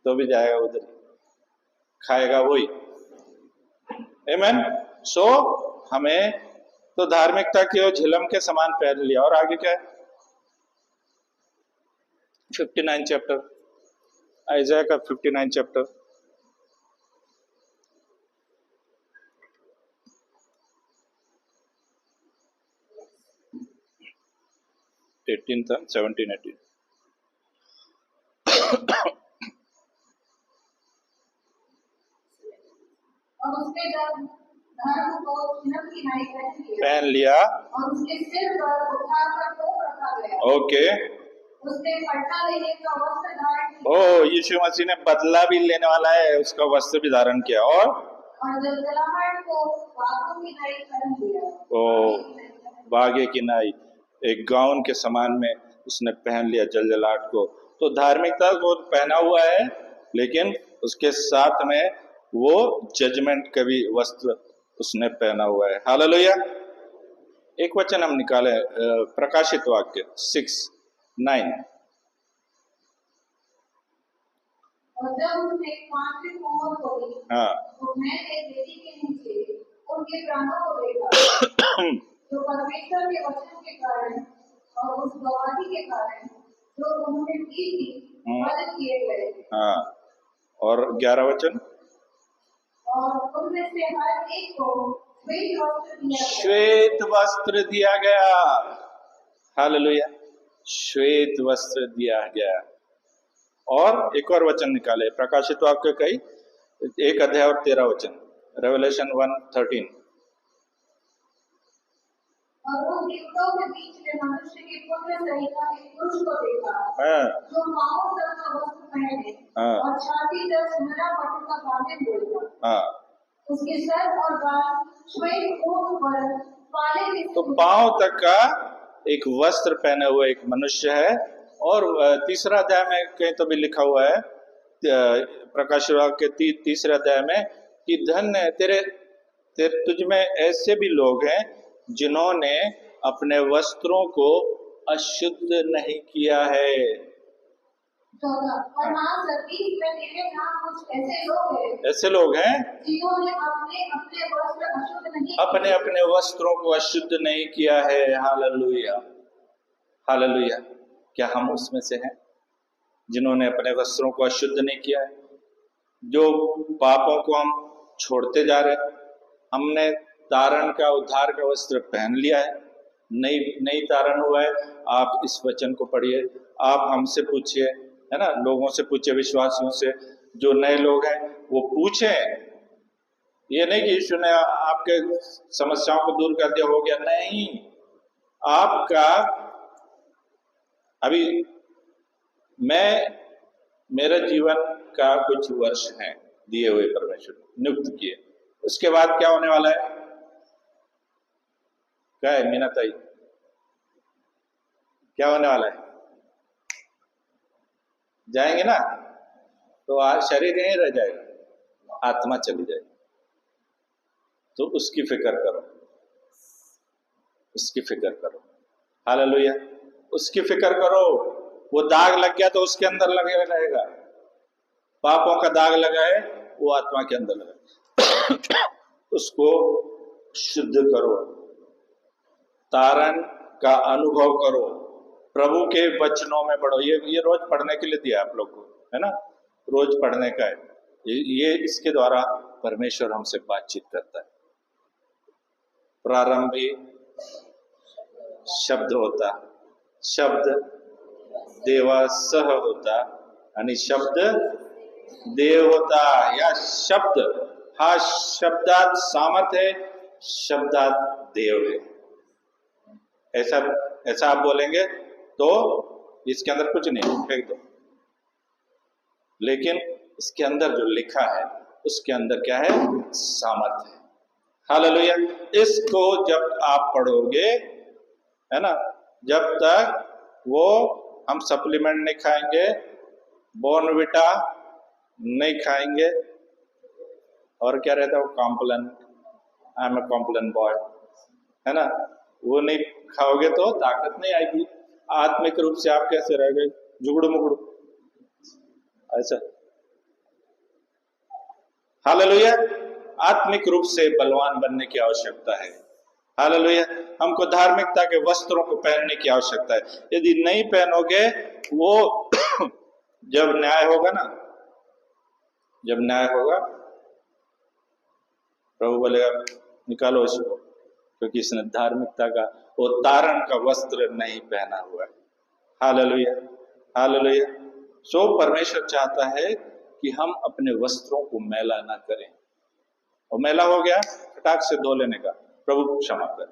तो भी जाएगा उधर, खाएगा वही। आमीन। सो हमें तो धार्मिकता की झिलम के समान पहन लिया। और आगे क्या है? 59 चैप्टर, आइज़ाया का 59 चैप्टर, एटीन था, 17, 18। और उसने जब धर्म को चिन्ह की नाई पहन लिया और उसके सिर पर उठाकर टोप रखा गया। ओके। उसने पलटा लेने का वस्त्र धारण किया ओ, यीशु मसीह ने बदला भी लेने वाला है, उसका वस्त्र भी धारण किया और जलजलाहट को बागों की नाई कर दिया। ओ, बागे की नाई, एक गाउन के समान में उसने पहन लिया जलजलाहट को। तो धार्मिकता को पहना हुआ है, लेकिन उसके साथ में वो जजमेंट का भी वस्त्र उसने पहना हुआ है। हालेलुया। एक वचन हम निकाले, प्रकाशित वाक्य 6:9। और जब उसने पांचवी मोहर खोली, हाँ, तो मैंने वेदी के नीचे उनके प्राणों को देखा, जो परमेश्वर के वचन के कारण और उस गवाही के कारण जो उन्होंने दी थी, वध किए गए। हाँ, और 11 वचन, और उनमें से हर एक को श्वेत वस्त्र दिया गया। हालेलुया, श्वेत वस्त्र दिया गया। और एक और वचन निकाले, प्रकाशित वाक्य का 1 अध्याय और 13 वचन, रेवलेशन 1:13। और उन दीपकों के बीच में मनुष्य के पुत्र सहित एक पुरुष को देखा, जो पांवों तक का वस्त्र पहने और छाती तक सुनहरा पट्टू का बांधे हुए था। उसके सर और बाल श्वेत ऊन पर काले के, तो पांव तक का एक वस्त्र पहने हुए एक मनुष्य है। और तीसरा अध्याय में कहीं तो भी लिखा हुआ है, प्रकाशित वाक्य के तीसरे अध्याय में, कि धन्य है तेरे तुझ में ऐसे भी लोग हैं जिन्होंने अपने वस्त्रों को अशुद्ध नहीं किया है। और ऐसे लोग हैं जिन्होंने अपने वस्त्र अशुद्ध नहीं, अपने वस्त्रों को अशुद्ध नहीं किया है। Hallelujah, hallelujah. क्या हम उसमें से हैं जिन्होंने अपने वस्त्रों को अशुद्ध नहीं किया है? जो पापों को हम छोड़ते जा रहे हैं। हमने तारण का, उद्धार का वस्त्र पहन लिया है, नई तारण हुआ है। आप इस वचन को पढ़िए, आप हमसे पूछिए, है ना, लोगों से पूछिए, विश्वासियों से, जो नए लोग हैं वो पूछें। ये नहीं कि यीशु ने आपके समस्याओं को दूर कर दिया, हो गया, नहीं। आपका अभी मेरा जीवन का कुछ वर्ष है दिए हुए, परमेश्वर नियुक्त किए, उसके बाद क्या होने वाला है? क्या है मीना ताई, क्या होने वाला है? जाएंगे ना, तो आज शरीर यहीं रह जाएगा, आत्मा चली जाएगी। तो उसकी फिक्र करो, उसकी फिक्र करो। हालेलुया, उसकी फिक्र करो। वो दाग लग गया तो उसके अंदर लगे रहेगा। पापों का दाग लगा है, वो आत्मा के अंदर लगा। उसको शुद्ध करो, तारण का अनुभव करो, प्रभु के वचनों में पढ़ो। ये रोज पढ़ने के लिए दिया आप लोग को, है ना, रोज पढ़ने का है ये। इसके द्वारा परमेश्वर हमसे बातचीत करता है। प्रारंभी शब्द होता, शब्द देवासह होता आणि शब्द देव होता। या शब्द हा शब्दात सामर्थ्य है, शब्दात देव है। ऐसा आप बोलेंगे तो इसके अंदर कुछ नहीं, फेंक दो। लेकिन इसके अंदर जो लिखा है, उसके अंदर क्या है? सामर्थ्य है। हालेलुया। इसको जब आप पढ़ोगे, है ना, जब तक वो हम सप्लीमेंट नहीं खाएंगे, बॉर्नविटा नहीं खाएंगे, और क्या रहता है वो, Complan, I am a Complan boy, है ना, वो नहीं खाओगे तो ताकत नहीं आएगी। आत्मिक रूप से आप कैसे रह गए? जुगड़ू मुगड़ू ऐसा। हालेलुया। आत्मिक रूप से बलवान बनने की आवश्यकता है। हालेलुया। हमको धार्मिकता के वस्त्रों को पहनने की आवश्यकता है। यदि नहीं पहनोगे, वो जब न्याय होगा ना, जब न्याय होगा, प्रभु बोलेगा निकालो इसको, क्योंकि इसने धार्मिकता का वो तारण का वस्त्र नहीं पहना हुआ है। Hallelujah, hallelujah. सो परमेश्वर चाहता है कि हम अपने वस्त्रों को मैला ना करें। और मैला हो गया, फटाक से धो लेने का, प्रभु क्षमा कर,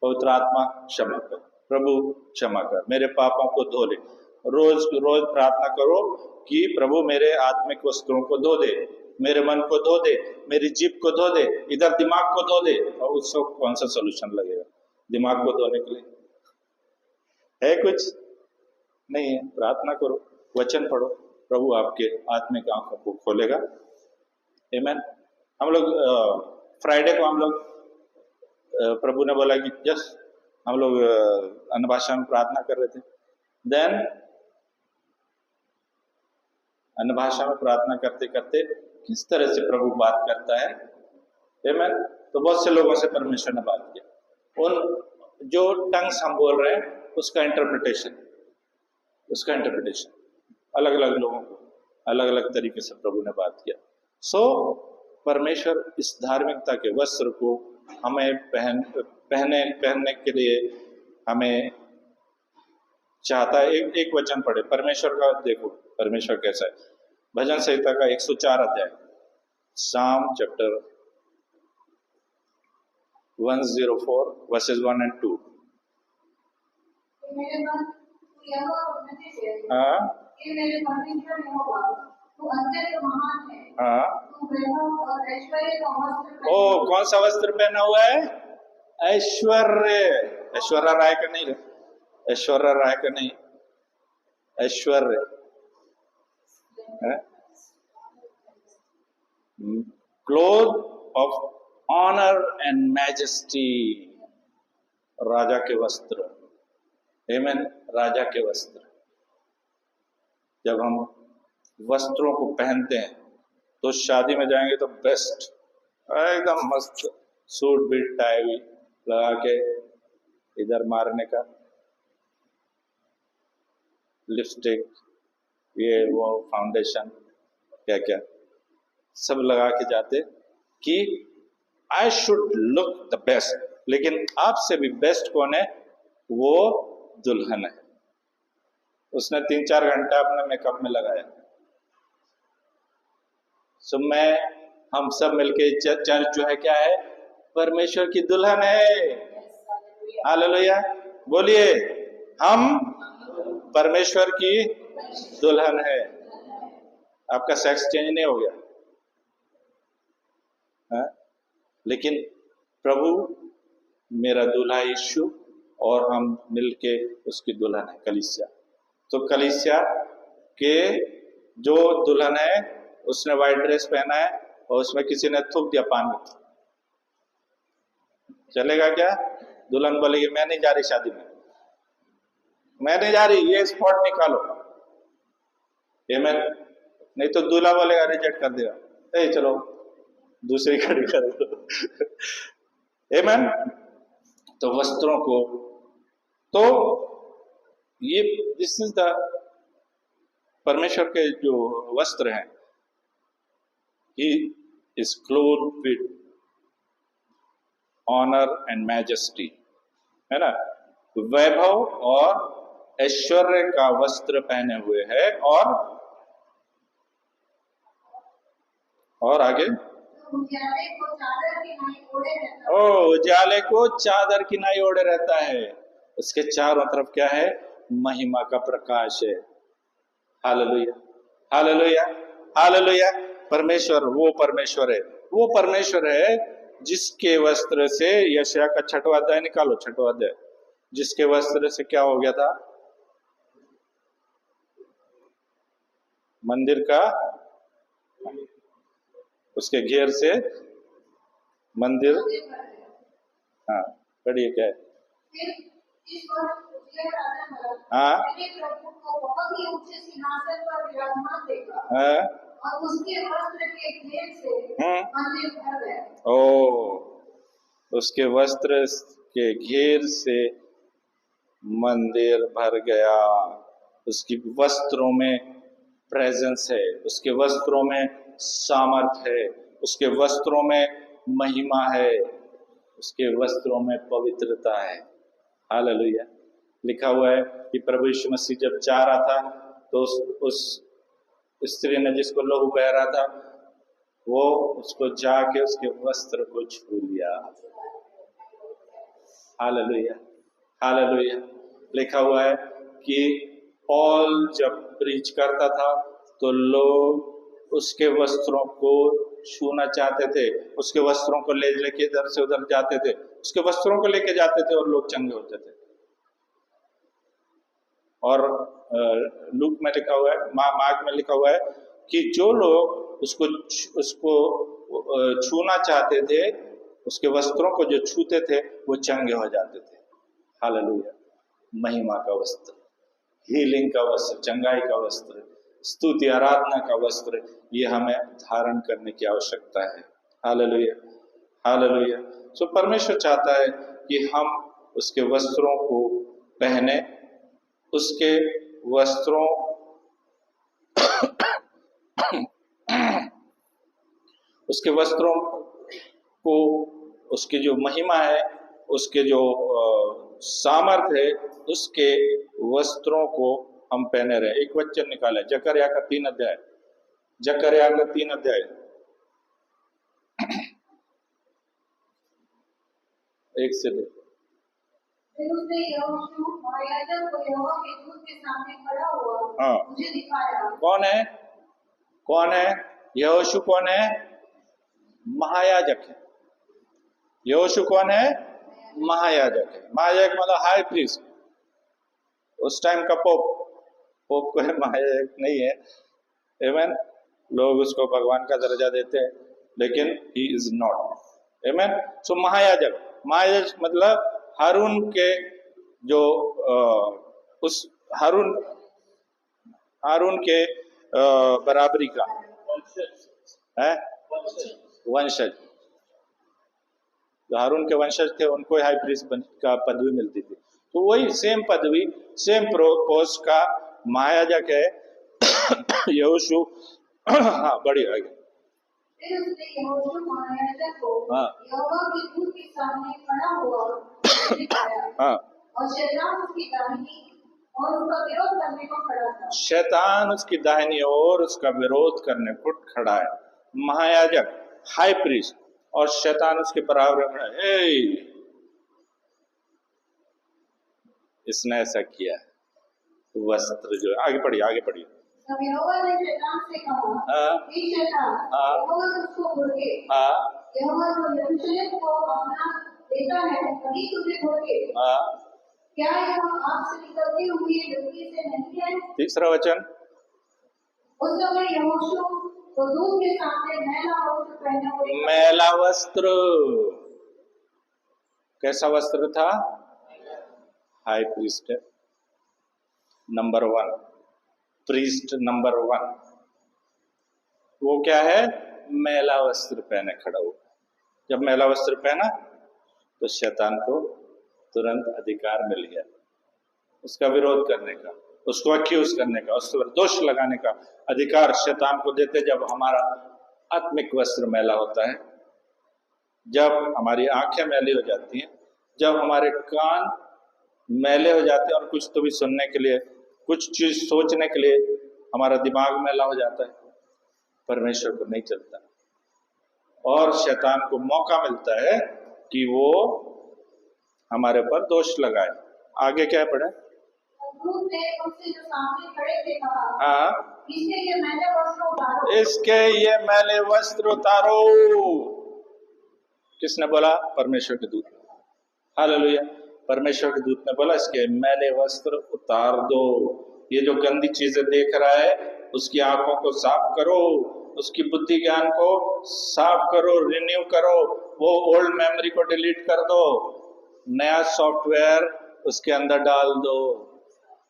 पवित्र आत्मा क्षमा कर, प्रभु क्षमा कर, मेरे पापों को धो ले। रोज रोज प्रार्थना करो कि प्रभु मेरे आत्मिक वस्त्रों को धो दे, मेरे मन को धो दे, मेरी जीभ को धो दे, इधर दिमाग को धो दे। और उसको कौन सा सोल्यूशन लगेगा दिमाग को धोने के लिए? है कुछ नहीं है। प्रार्थना करो, वचन पढ़ो, प्रभु आपके आत्मिक आंखों को खोलेगा। आमीन। हम लोग फ्राइडे को हम लोग प्रभु ने बोला कि जस्ट हम लोग अन्य भाषा में प्रार्थना कर रहे थे। देन अन्य भाषा में प्रार्थना करते करते किस तरह से प्रभु बात करता है। आमीन। तो बहुत से लोगों से परमेश्वर ने बात किया। उन जो टंग्स हम बोल रहे हैं उसका इंटरप्रिटेशन अलग अलग लोगों को अलग अलग तरीके से प्रभु ने बात किया। सो परमेश्वर इस धार्मिकता के वस्त्र को हमें पहनने के लिए हमें चाहता है। एक वचन पढ़े परमेश्वर का, देखो परमेश्वर कैसा है। भजन संहिता का 104 अध्याय, साम चैप्टर 104 वर्सेस 1 and 2। हाँ हाँ। ओ कौन सा वस्त्र पहना हुआ है? ऐश्वर्य। ऐश्वर्या राय का नहीं, ऐश्वर्या राय का नहीं, ऐश्वर्य। Cloth of honour and majesty, राजा के वस्त्र। आमीन। राजा के वस्त्र। जब हम वस्त्रों को पहनते हैं तो शादी में जाएंगे तो बेस्ट, एकदम मस्त सूट बीट टाई लगा के इधर मारने का, लिपस्टिक, ये वो फाउंडेशन क्या क्या सब लगा के जाते कि I should look the best. लेकिन आपसे भी बेस्ट कौन है? वो दुल्हन है। उसने 3-4 घंटा अपने मेकअप में लगाया। सो हम सब मिलके चर्च जो है क्या है? परमेश्वर की दुल्हन है। हालेलुया। बोलिए, हम परमेश्वर की दुल्हन है। आपका सेक्स चेंज नहीं हो गया है? लेकिन प्रभु मेरा दूल्हा यीशु और हम मिलके उसकी दुल्हन है कलीसिया। तो कलीसिया के जो दुल्हन है उसने व्हाइट ड्रेस पहना है और उसमें किसी ने थूक दिया पानी, चलेगा क्या? दुल्हन बोलेगी मैं नहीं जा रही शादी में, मैं नहीं जा रही, ये स्पॉट निकालो। आमीन। नहीं तो दूल्हा बोलेगा, रिजेक्ट कर देगा, ए चलो दूसरी खड़ी कर दो। आमीन। तो वस्त्रों को, तो ये दिस इज द परमेश्वर के जो वस्त्र हैं, he is clothed with honour and majesty, है ना? वैभव और ऐश्वर्य का वस्त्र पहने हुए है। और आगे उजाले को चादर की नाई ओढ़े रहता है। उसके चारों तरफ क्या है? महिमा का प्रकाश है। Hallelujah, hallelujah, hallelujah. परमेश्वर वो परमेश्वर है जिसके वस्त्र से, यशायाह का 6वां अध्याय निकालो, 6वां अध्याय, जिसके वस्त्र से क्या हो गया था? मंदिर का, उसके घेर से मंदिर, हाँ पढ़िए क्या है? हाँ हाँ। और उसके वस्त्र के घेर से मंदिर भर गया। ओ, उसके वस्त्र के घेर से मंदिर भर गया। उसकी वस्त्रों में प्रेजेंस है, उसके वस्त्रों में सामर्थ है, उसके वस्त्रों में महिमा है, उसके वस्त्रों में पवित्रता है। हालेलुया। लिखा हुआ है कि प्रभु यीशु मसीह जब जा रहा था तो उस स्त्री ने जिसको लहू बह रहा था वो उसको जाके उसके वस्त्र को छू लिया। Hallelujah, hallelujah. लिखा हुआ है कि पॉल जब प्रीच करता था तो लोग उसके वस्त्रों को छूना चाहते थे, उसके वस्त्रों को ले लेके इधर से उधर जाते थे, उसके वस्त्रों को लेके जाते थे और लोग चंगे होते थे। और लूक में लिखा हुआ है, मार्क में लिखा हुआ है कि जो लोग उसको छूना चाहते थे, उसके वस्त्रों को जो छूते थे वो चंगे हो जाते थे। हालेलुया। महिमा का वस्त्र, हीलिंग का वस्त्र, चंगाई का वस्त्र, स्तुति आराधना का वस्त्र, ये हमें धारण करने की आवश्यकता है। Hallelujah, hallelujah. सो परमेश्वर चाहता है कि हम उसके वस्त्रों को पहने, उसके वस्त्रों उसके वस्त्रों को, उसकी जो महिमा है, उसके जो सामर्थ है, उसके वस्त्रों को हम पहने रहे। एक वचन निकाले, जकरया का 3 अध्याय, जकरया का 3 अध्याय, एक से देखो। फिर उसने यहोशू महायाजक को यहोवा के दूत के सामने खड़ा हुआ हाँ, मुझे दिखाया। कौन है? कौन है यहोशू? कौन है? महायाजक है। यहोशू कौन है? महायाजक है। महायाजक मतलब हाई प्रीस्ट। उस टाइम का पोप को महायाजक नहीं है। आमेन। लोग उसको भगवान का दर्जा देते हैं, लेकिन ही इज नॉट। आमेन। सो महायाजक, महायाजक मतलब हारून के जो उस हारून के बराबरी का है, वंशज। जो हारून के वंशज थे उनको हाई प्रीस्ट का पदवी मिलती थी। तो वही सेम पदवी, सेम पोस्ट का महायाजक है यहोशू। हाँ, बढ़िया आगे। फिर उसने यहोशू महायाजक को हाँ, यहोवा के दूत के सामने खड़ा हुआ मुझे दिखाया। हाँ, और शैतान उसकी दाहिनी और उसका विरोध करने को खड़ा था। शैतान उसकी दाहिनी ओर उसका विरोध करने को खड़ा है। महायाजक, हाई प्रीस्ट, और शैतान उसके बराबर खड़ा है। इसने ऐसा किया है। वस्त्र जो, आगे पढ़िए, आगे पढ़िए। तब यहोवा ने शैतान से कहा, हे शैतान, यहोवा तुझको भड़के, यहोवा जो यरूशलेम को अपना देता है वही तुझे भड़के। क्या यह आग से निकलती हुई ज्योति से नहीं है? तीसरा वचन। उस समय यहोशू तो दूत के सामने मैला वस्त्र पहने हुए, मैला वस्त्र, कैसा वस्त्र था? High priest number 1, priest number 1, वो क्या है? मैला वस्त्र पहने खड़ा हुआ। जब मैला वस्त्र पहना तो शैतान को तुरंत अधिकार मिल गया उसका विरोध करने का, उसको अक्यूज करने का, उस पर दोष लगाने का अधिकार शैतान को देते। जब हमारा आत्मिक वस्त्र मैला होता है, जब हमारी आंखें मैली हो जाती हैं, जब हमारे कान मैले हो जाते हैं और कुछ तो भी सुनने के लिए, कुछ चीज सोचने के लिए हमारा दिमाग मैला हो जाता है, परमेश्वर को नहीं चलता और शैतान को मौका मिलता है कि वो हमारे पर दोष लगाए। आगे क्या पढ़े? दूत ने उनसे जो सामने खड़े थे कहा, हाँ, इसके ये मैले वस्त्र उतारो। इसके ये मैले वस्त्र उतारो। किसने बोला? परमेश्वर के दूत। हालेलुया। परमेश्वर के दूत ने बोला इसके मैले वस्त्र उतार दो। ये जो गंदी चीजें देख रहा है उसकी आंखों को साफ करो, उसकी बुद्धि ज्ञान को साफ करो, रिन्यू करो, वो ओल्ड मेमोरी को डिलीट कर दो, नया सॉफ्टवेयर उसके अंदर डाल दो,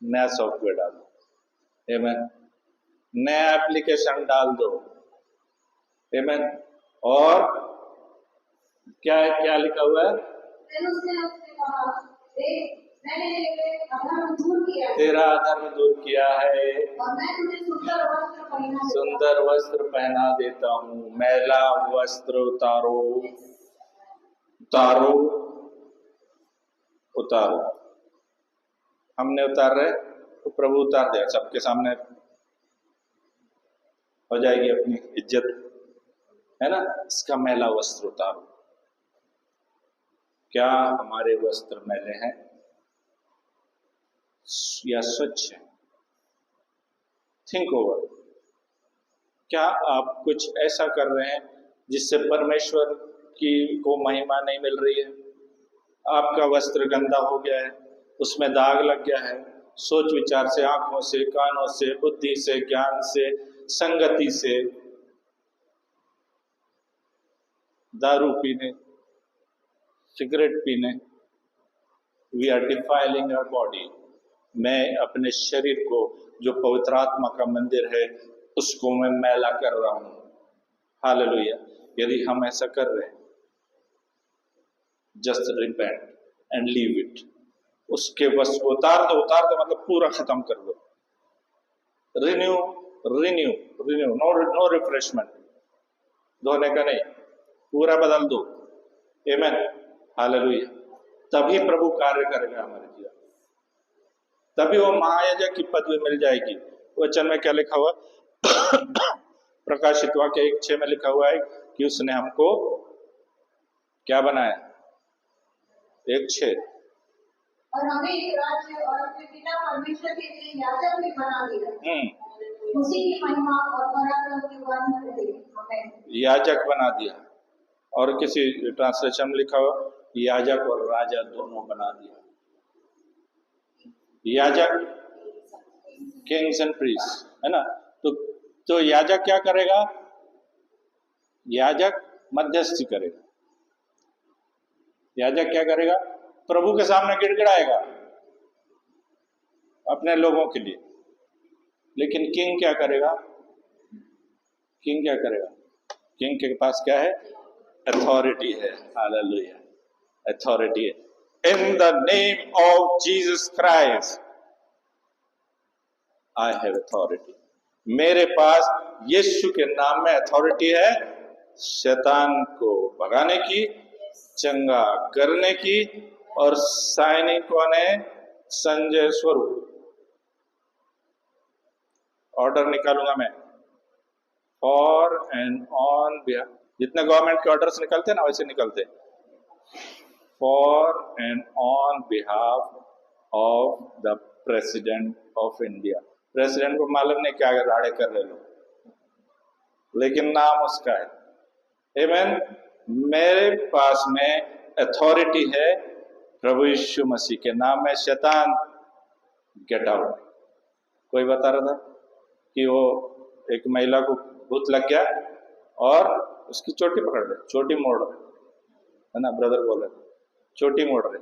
नया सॉफ्टवेयर डाल दो। आमीन। नया एप्लीकेशन डाल दो। आमीन। और क्या है, क्या लिखा हुआ है? फिर उसने उससे कहा, देख मैंने तेरे अधर्म दूर किया है, तेरा अधर्म दूर किया है और मैं तुझे सुंदर वस्त्र पहना देता हूं। सुंदर वस्त्र पहना देता हूँ। मैला वस्त्र उतारो, उतारो, उतारो। हमने उतार रहे तो प्रभु उतार दे, सबके सामने हो जाएगी अपनी इज्जत, है ना? इसका मैला वस्त्र उतारो। क्या हमारे वस्त्र मैले हैं या स्वच्छ हैं? थिंक ओवर, क्या आप कुछ ऐसा कर रहे हैं जिससे परमेश्वर की को महिमा नहीं मिल रही है? आपका वस्त्र गंदा हो गया है, उसमें दाग लग गया है, सोच विचार से, आंखों से, कानों से, बुद्धि से, ज्ञान से, संगति से, दारू पीने, सिगरेट पीने, वी आर डिफाइलिंग आवर बॉडी। मैं अपने शरीर को, जो पवित्र आत्मा का मंदिर है, उसको मैं मैला कर रहा हूं। हालेलुया। यदि हम ऐसा कर रहे हैं, just repent and leave it. उसके बस को उतार दो, मतलब पूरा खत्म कर दो। Renew renew renew, no refreshment, धोने का नहीं, पूरा बदल दो। आमीन, हालेलुया। तभी प्रभु कार्य करेगा हमारे जीवन, तभी वो महायाजक की पदवी मिल जाएगी। वचन में क्या लिखा हुआ? प्रकाशित वाक्य 1:6 में लिखा हुआ है कि उसने हमको क्या बनाया? 1:6, और हमें एक राज्य और अपने पिता परमेश्वर के लिए याजक भी बना दिया, उसी की महिमा और पराक्रम के वर्णन करें। आमीन। याजक बना दिया, और किसी ट्रांसलेशन में लिखा हुआ याजक और राजा दोनों बना दिया। याजक, किंग्स एंड प्रीस्ट, है ना? तो याजक क्या करेगा? याजक मध्यस्थी करेगा। याजक क्या करेगा? प्रभु के सामने गिड़गिड़ाएगा अपने लोगों के लिए। लेकिन किंग क्या करेगा? किंग क्या करेगा? किंग के पास क्या है? अथॉरिटी है। हालेलुया, अथॉरिटी है। इन the name of Jesus Christ I have authority. मेरे पास यीशु के नाम में अथॉरिटी है, शैतान को भगाने की, चंगा करने की। और साइनिंग कौन है? संजय स्वरूप। ऑर्डर निकालूंगा मैं फॉर एंड ऑन बिहाफ, जितने गवर्नमेंट के ऑर्डर्स निकलते हैं ना वैसे निकलते हैं, for and on behalf of the president of India. President को मालूम नहीं क्या राड़े कर रहे लोग, लेकिन नाम उसका है। आमीन। मेरे पास में अथॉरिटी है प्रभु यीशु मसीह के नाम में। शैतान गेट आउट। कोई बता रहा था कि वो एक महिला को भूत लग गया और उसकी चोटी पकड़ रहे, चोटी मोड़ रहे, है ना? ब्रदर बोल रहे चोटी मोड़ रहे,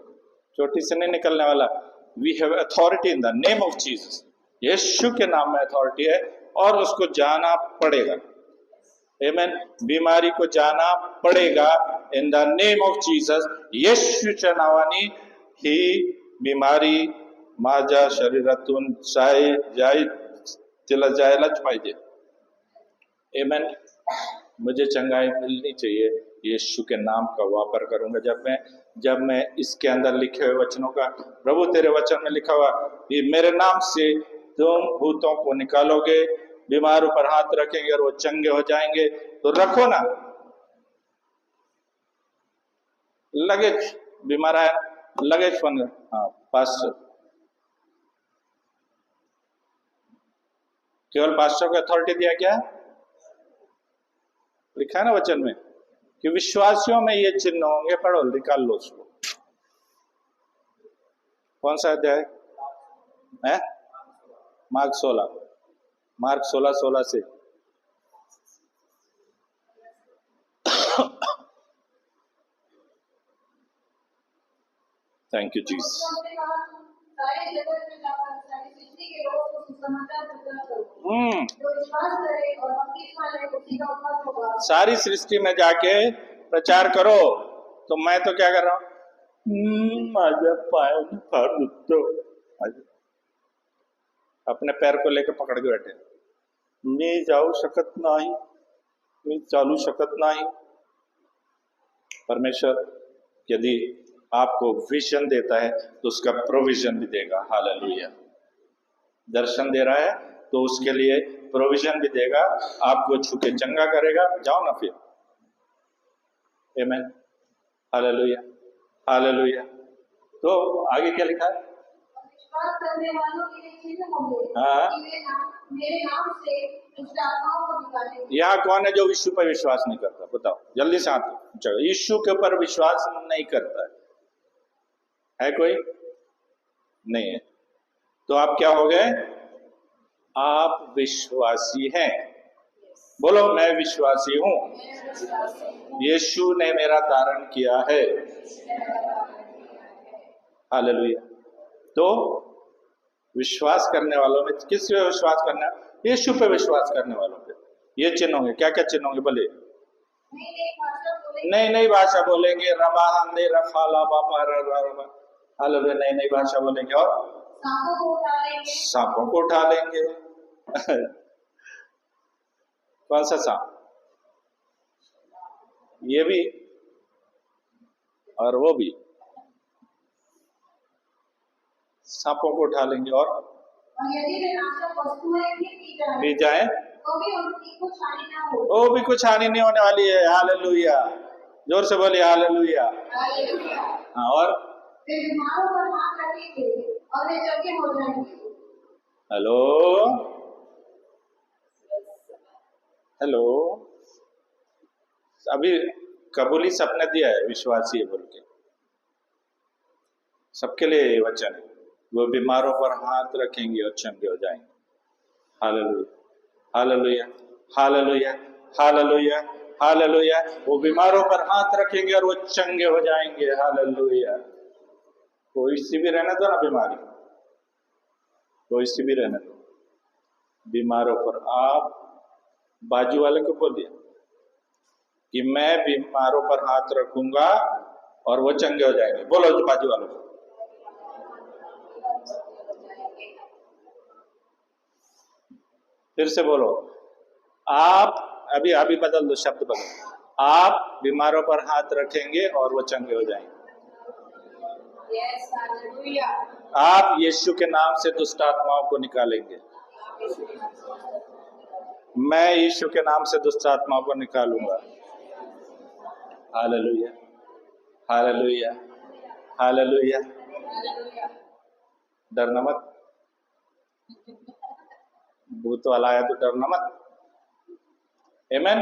चोटी से नहीं निकलने वाला। We have authority in the name of Jesus. Yeshu के नाम में अथॉरिटी है और उसको जाना पड़ेगा। आमीन। बीमारी को जाना पड़ेगा in the name of Jesus. येशूच्या नावाने ही बीमारी माझ्या शरीरातून तिला जायलाच पाहिजे। आमीन। मुझे चंगाई मिलनी चाहिए। यीशु के नाम का वापर करूंगा। जब मैं इसके अंदर लिखे हुए वचनों का, प्रभु तेरे वचन में लिखा हुआ कि मेरे नाम से तुम भूतों को निकालोगे, बीमारों पर हाथ रखेंगे और वो चंगे हो जाएंगे। तो रखो ना। लगेज बीमार है, लगेज फोन, हाँ पास्टर, केवल पास्टर को अथॉरिटी दिया क्या? लिखा है ना वचन में कि विश्वासियों में ये चिन्ह होंगे। पढ़ो, निकाल लो उसको। कौन सा अध्याय है? मार्क 16 से। Thank you Jesus. सारे जगत में जाकर सारी सृष्टि के लोगों को सुसमाचार प्रचार करो। जो विश्वास करे और बपतिस्मा ले उसी का उद्धार होगा। सारी सृष्टि में जाके प्रचार करो। तो मैं तो क्या कर रहा हूँ? माझ्या पायाने फार दुखतो, अपने पैर को लेकर पकड़ के बैठे, मी जाऊ शकत नाही, मी चालू शकत नाही। परमेश्वर यदि आपको विजन देता है तो उसका प्रोविजन भी देगा। हालेलुया। दर्शन दे रहा है तो उसके लिए प्रोविजन भी देगा, आपको छू के चंगा करेगा। जाओ ना फिर। आमीन, हालेलुया, हालेलुया। तो आगे क्या लिखा है? विश्वास करने वालों के लिए चिन्ह होंगे हाँ। कि मेरे नाम से दुष्ट आत्माओं को निकालेंगे। यहाँ कौन है जो यीशु पर विश्वास नहीं करता? बताओ जल्दी से हाथ चलो। यीशु के ऊपर विश्वास नहीं करता है कोई? नहीं है। तो आप क्या हो गए? आप विश्वासी हैं। बोलो मैं विश्वासी हूं, यीशु ने मेरा तारण किया है। हालेलुया। तो विश्वास करने वालों में किस पे विश्वास करना है? यीशु पे विश्वास करने वालों पे ये चिन्ह होंगे। क्या क्या चिन्ह होंगे? बोले नई नई भाषा बोलेंगे, रबा हंदे रफाला बापा रबा। हालेलुया। नई नई भाषा बोलेंगे और सांपों को उठा लेंगे। कौन सा सांप? ये भी और वो भी, सांपों को उठा लेंगे और यदि विनाशक वस्तुएं भी जाए तो भी उनकी कुछ हानि ना हो। वो भी कुछ हानि नहीं होने वाली है। हालेलुया। जोर से बोलिए हालेलुया। हाँ, और वे बीमारों पर हाथ रखेंगे और वे चंगे हो जाएंगे। Hello hello. अभी कबूली सपने दिया है, विश्वासी है बोल के। सबके लिए ये वचन है। वो बीमारों पर हाथ रखेंगे और चंगे हो जाएंगे। Hallelujah hallelujah hallelujah hallelujah hallelujah. वो बीमारों पर हाथ रखेंगे और वो चंगे हो जाएंगे। हालेलुया। कोई सी भी रहने दो ना बीमारी, कोई सी भी रहने दो बीमारों पर। आप बाजू वाले को बोलिए कि मैं बीमारों पर हाथ रखूंगा और वो चंगे हो जाएंगे। बोलो जो बाजू वालों को। फिर से बोलो। आप अभी अभी बदल दो, शब्द बदल। आप बीमारों पर हाथ रखेंगे और वो चंगे हो जाएंगे। आप यीशु के नाम से दुष्ट आत्माओं को निकालेंगे। मैं यीशु के नाम से दुष्ट आत्माओं को निकालूंगा। Hallelujah hallelujah hallelujah. डरना मत, भूत वाला आया तो डरना मत। आमीन।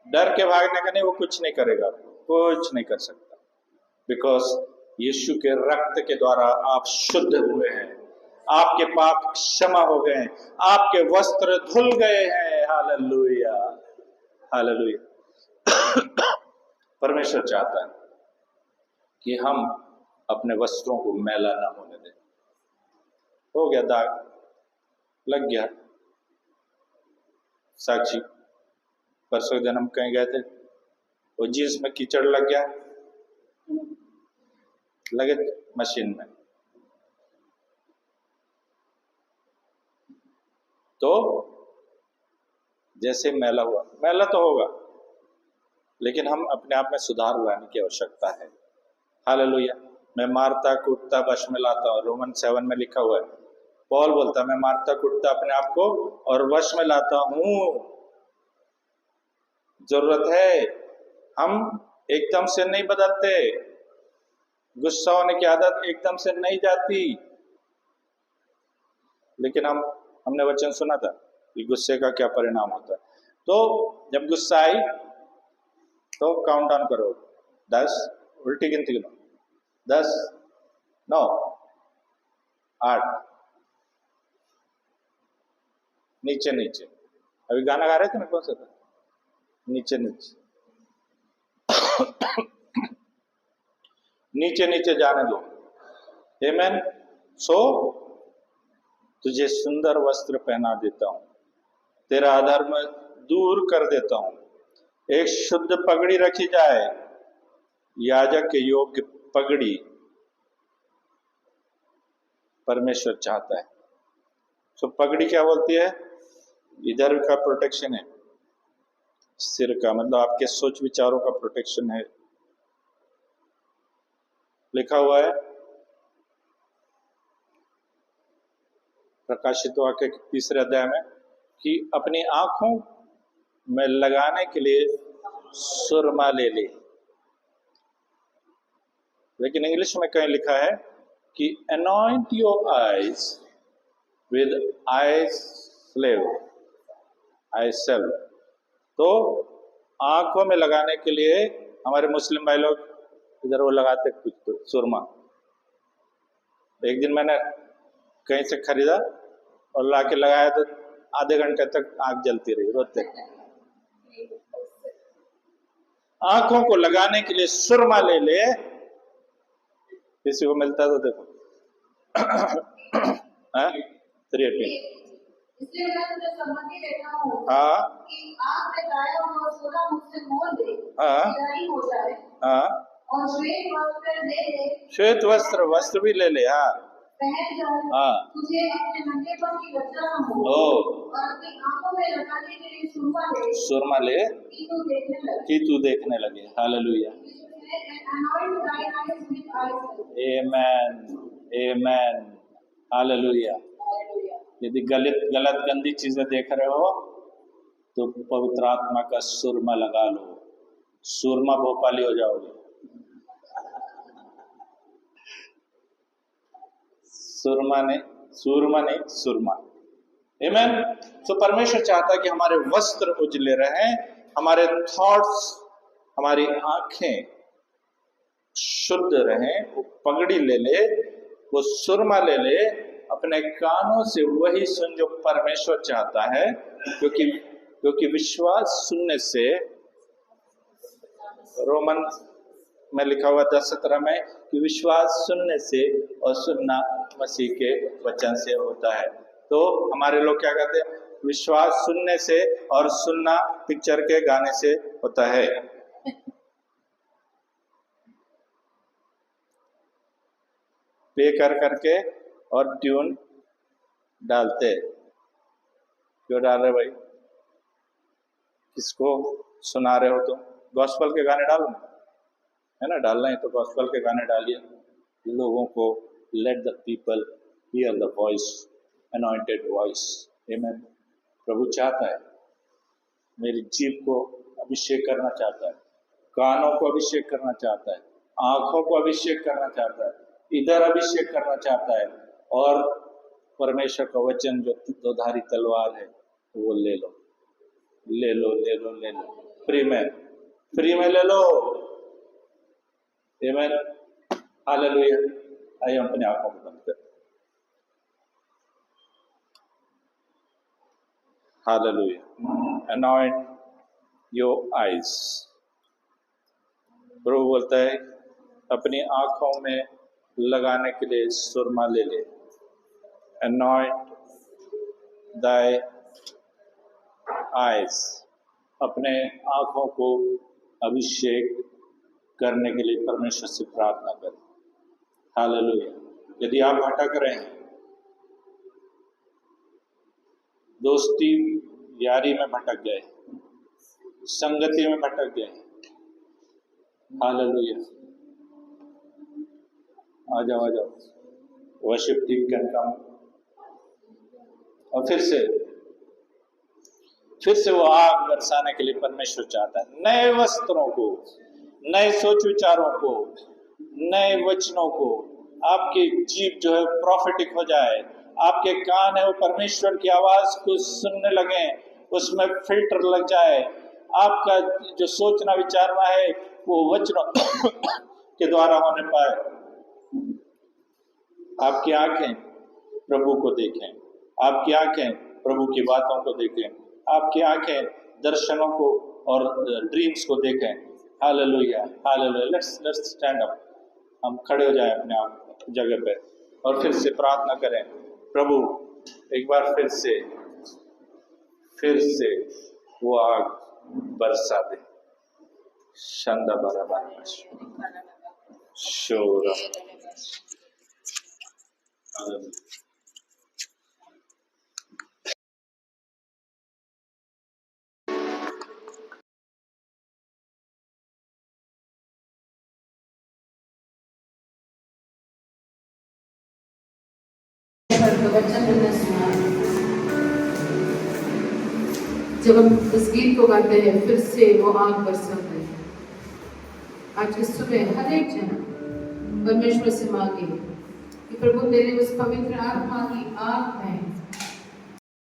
डर के भागने का नहीं, वो कुछ नहीं करेगा, कुछ नहीं कर सकता। बिकॉज यीशु के रक्त के द्वारा आप शुद्ध हुए हैं, आपके पाप क्षमा हो गए हैं, आपके वस्त्र धुल गए हैं। Hallelujah hallelujah. परमेश्वर चाहता है कि हम अपने वस्त्रों को मैला ना होने दें। हो गया दाग, लग गया। साक्षी परसों दिन हम कहीं गए थे, वो जींस में कीचड़ लग गया, लगे मशीन में। तो जैसे मैला हुआ, मैला तो होगा, लेकिन हम अपने आप में सुधार लाने की आवश्यकता है। हालेलुया। मैं मारता कूटता वश में लाता हूँ, रोमन 7 में लिखा हुआ है। पौल बोलता मैं मारता कूटता अपने आप को और वश में लाता हूँ। जरूरत है, हम एकदम से नहीं बदलते। गुस्सा होने की आदत एकदम से नहीं जाती, लेकिन हमने वचन सुना था कि गुस्से का क्या परिणाम होता है। तो जब गुस्सा आई तो काउंट डाउन करो, 10, उल्टी गिनती गिनो, 10, 9, 8, नीचे नीचे। अभी गाना गा रहे थे ना, कौन सा था? नीचे नीचे नीचे नीचे जाने दो। आमीन। सो तुझे सुंदर वस्त्र पहना देता हूं, तेरा अधर्म दूर कर देता हूं। एक शुद्ध पगड़ी रखी जाए, याजक के योग्य पगड़ी परमेश्वर चाहता है। सो पगड़ी क्या बोलती है? इधर का प्रोटेक्शन है, सिर का मतलब आपके सोच विचारों का प्रोटेक्शन है। लिखा हुआ है प्रकाशित वाक्य के 3 अध्याय में कि अपनी आंखों में लगाने के लिए सुरमा ले ले। लेकिन इंग्लिश में कहीं लिखा है कि anoint your eyes with eye salve, तो आंखों में लगाने के लिए हमारे मुस्लिम भाई लोग इधर वो लगाते कुछ तो सुरमा। एक दिन मैंने कहीं से खरीदा और लाके लगाया तो आधे घंटे तक आंख जलती रही रोते। आंखों को लगाने के लिए सुरमा ले ले, किसी को मिलता तो देखो। 318 इसलिए मैं तुझे सम्मति देता हूँ हाँ कि आग में गाया हुआ सोना मुझसे मोल दे, हाँ विदाई हो जाए, हाँ और श्वेत वस्त्र ले ले, श्वेत वस्त्र भी ले ले। हाँ पहन जाए, हाँ तुझे अपने नंगेपन की लज्जा न हो, ओ और अपनी आंखों में लगाने के लिए सुरमा ले कि तू देखने लगे। कि तू देखने लगे। हालेलुया, आमेन, आमेन, हालेलुया। यदि गलत गंदी चीजें देख रहे हो तो पवित्र आत्मा का सुरमा लगा लो, सुरमा भोपाली हो जाओगे। सुरमा नहीं सुरमा। आमेन। तो परमेश्वर चाहता है कि हमारे वस्त्र उजले रहें, हमारे थॉट्स, हमारी आंखें शुद्ध रहें। वो पगड़ी ले ले, वो सुरमा ले ले, अपने कानों से वही सुन जो परमेश्वर चाहता है, क्योंकि विश्वास सुनने से, रोमन में लिखा हुआ 10:17 में कि विश्वास सुनने से और सुनना मसीह के वचन से होता है। तो हमारे लोग क्या कहते हैं, विश्वास सुनने से और सुनना पिक्चर के गाने से होता है। पे कर करके और ट्यून डालते। क्यों डाल रहे भाई? किसको सुना रहे हो? तो गॉस्पल के गाने डालो ना, है ना? डालना है तो गॉस्पल के गाने डालिए। लोगों को let the people hear the voice, anointed voice. Amen. प्रभु चाहता है, मेरी जीभ को अभिषेक करना चाहता है, कानों को अभिषेक करना चाहता है, आंखों को अभिषेक करना चाहता है, इधर अभिषेक करना चाहता है। और परमेश्वर का वचन जो दोधारी तलवार है वो ले लो, ले लो, ले लो, ले लो, फ्री में ले लो। आमेन, हालेलुया। आइए हम अपने आंखों को बंद करें। हालेलुया। Anoint your eyes. प्रभु बोलता है अपनी आंखों में लगाने के लिए सुरमा ले ले। अनॉइंट दाई आईज, अपने आंखों को अभिषेक करने के लिए परमेश्वर से प्रार्थना करें। हालेलुया। यदि आप भटक रहे हैं, दोस्ती यारी में भटक गए, संगति में भटक गए, हालेलुया, आ जाओ वर्शिप टीम कैन कम। और फिर से वो आग बरसाने के लिए परमेश्वर चाहता है नए वस्त्रों को, नए सोच विचारों को, नए वचनों को। आपकी जीभ जो है प्रॉफिटिक हो जाए, आपके कान है वो परमेश्वर की आवाज को सुनने लगे, उसमें फिल्टर लग जाए। आपका जो सोचना विचारना है वो वचनों के द्वारा होने पाए। आपकी आंखें प्रभु को देखें, आपकी आंखें प्रभु की बातों को देखें, आपकी आंखें दर्शनों को और ड्रीम्स को देखें। Hallelujah, hallelujah. Let's stand up. हम खड़े हो जाएं अपने आप जगह पे और फिर से प्रार्थना करें। प्रभु एक बार फिर से वो आग बरसा दे। शंदा बराबर शोरा। जब हम इस गीत को गाते हैं, फिर से वो आग बरसाता है। आज इस सुबह हर एक जन परमेश्वर से मांगे कि प्रभु तेरे उस पवित्र आत्मा की आग में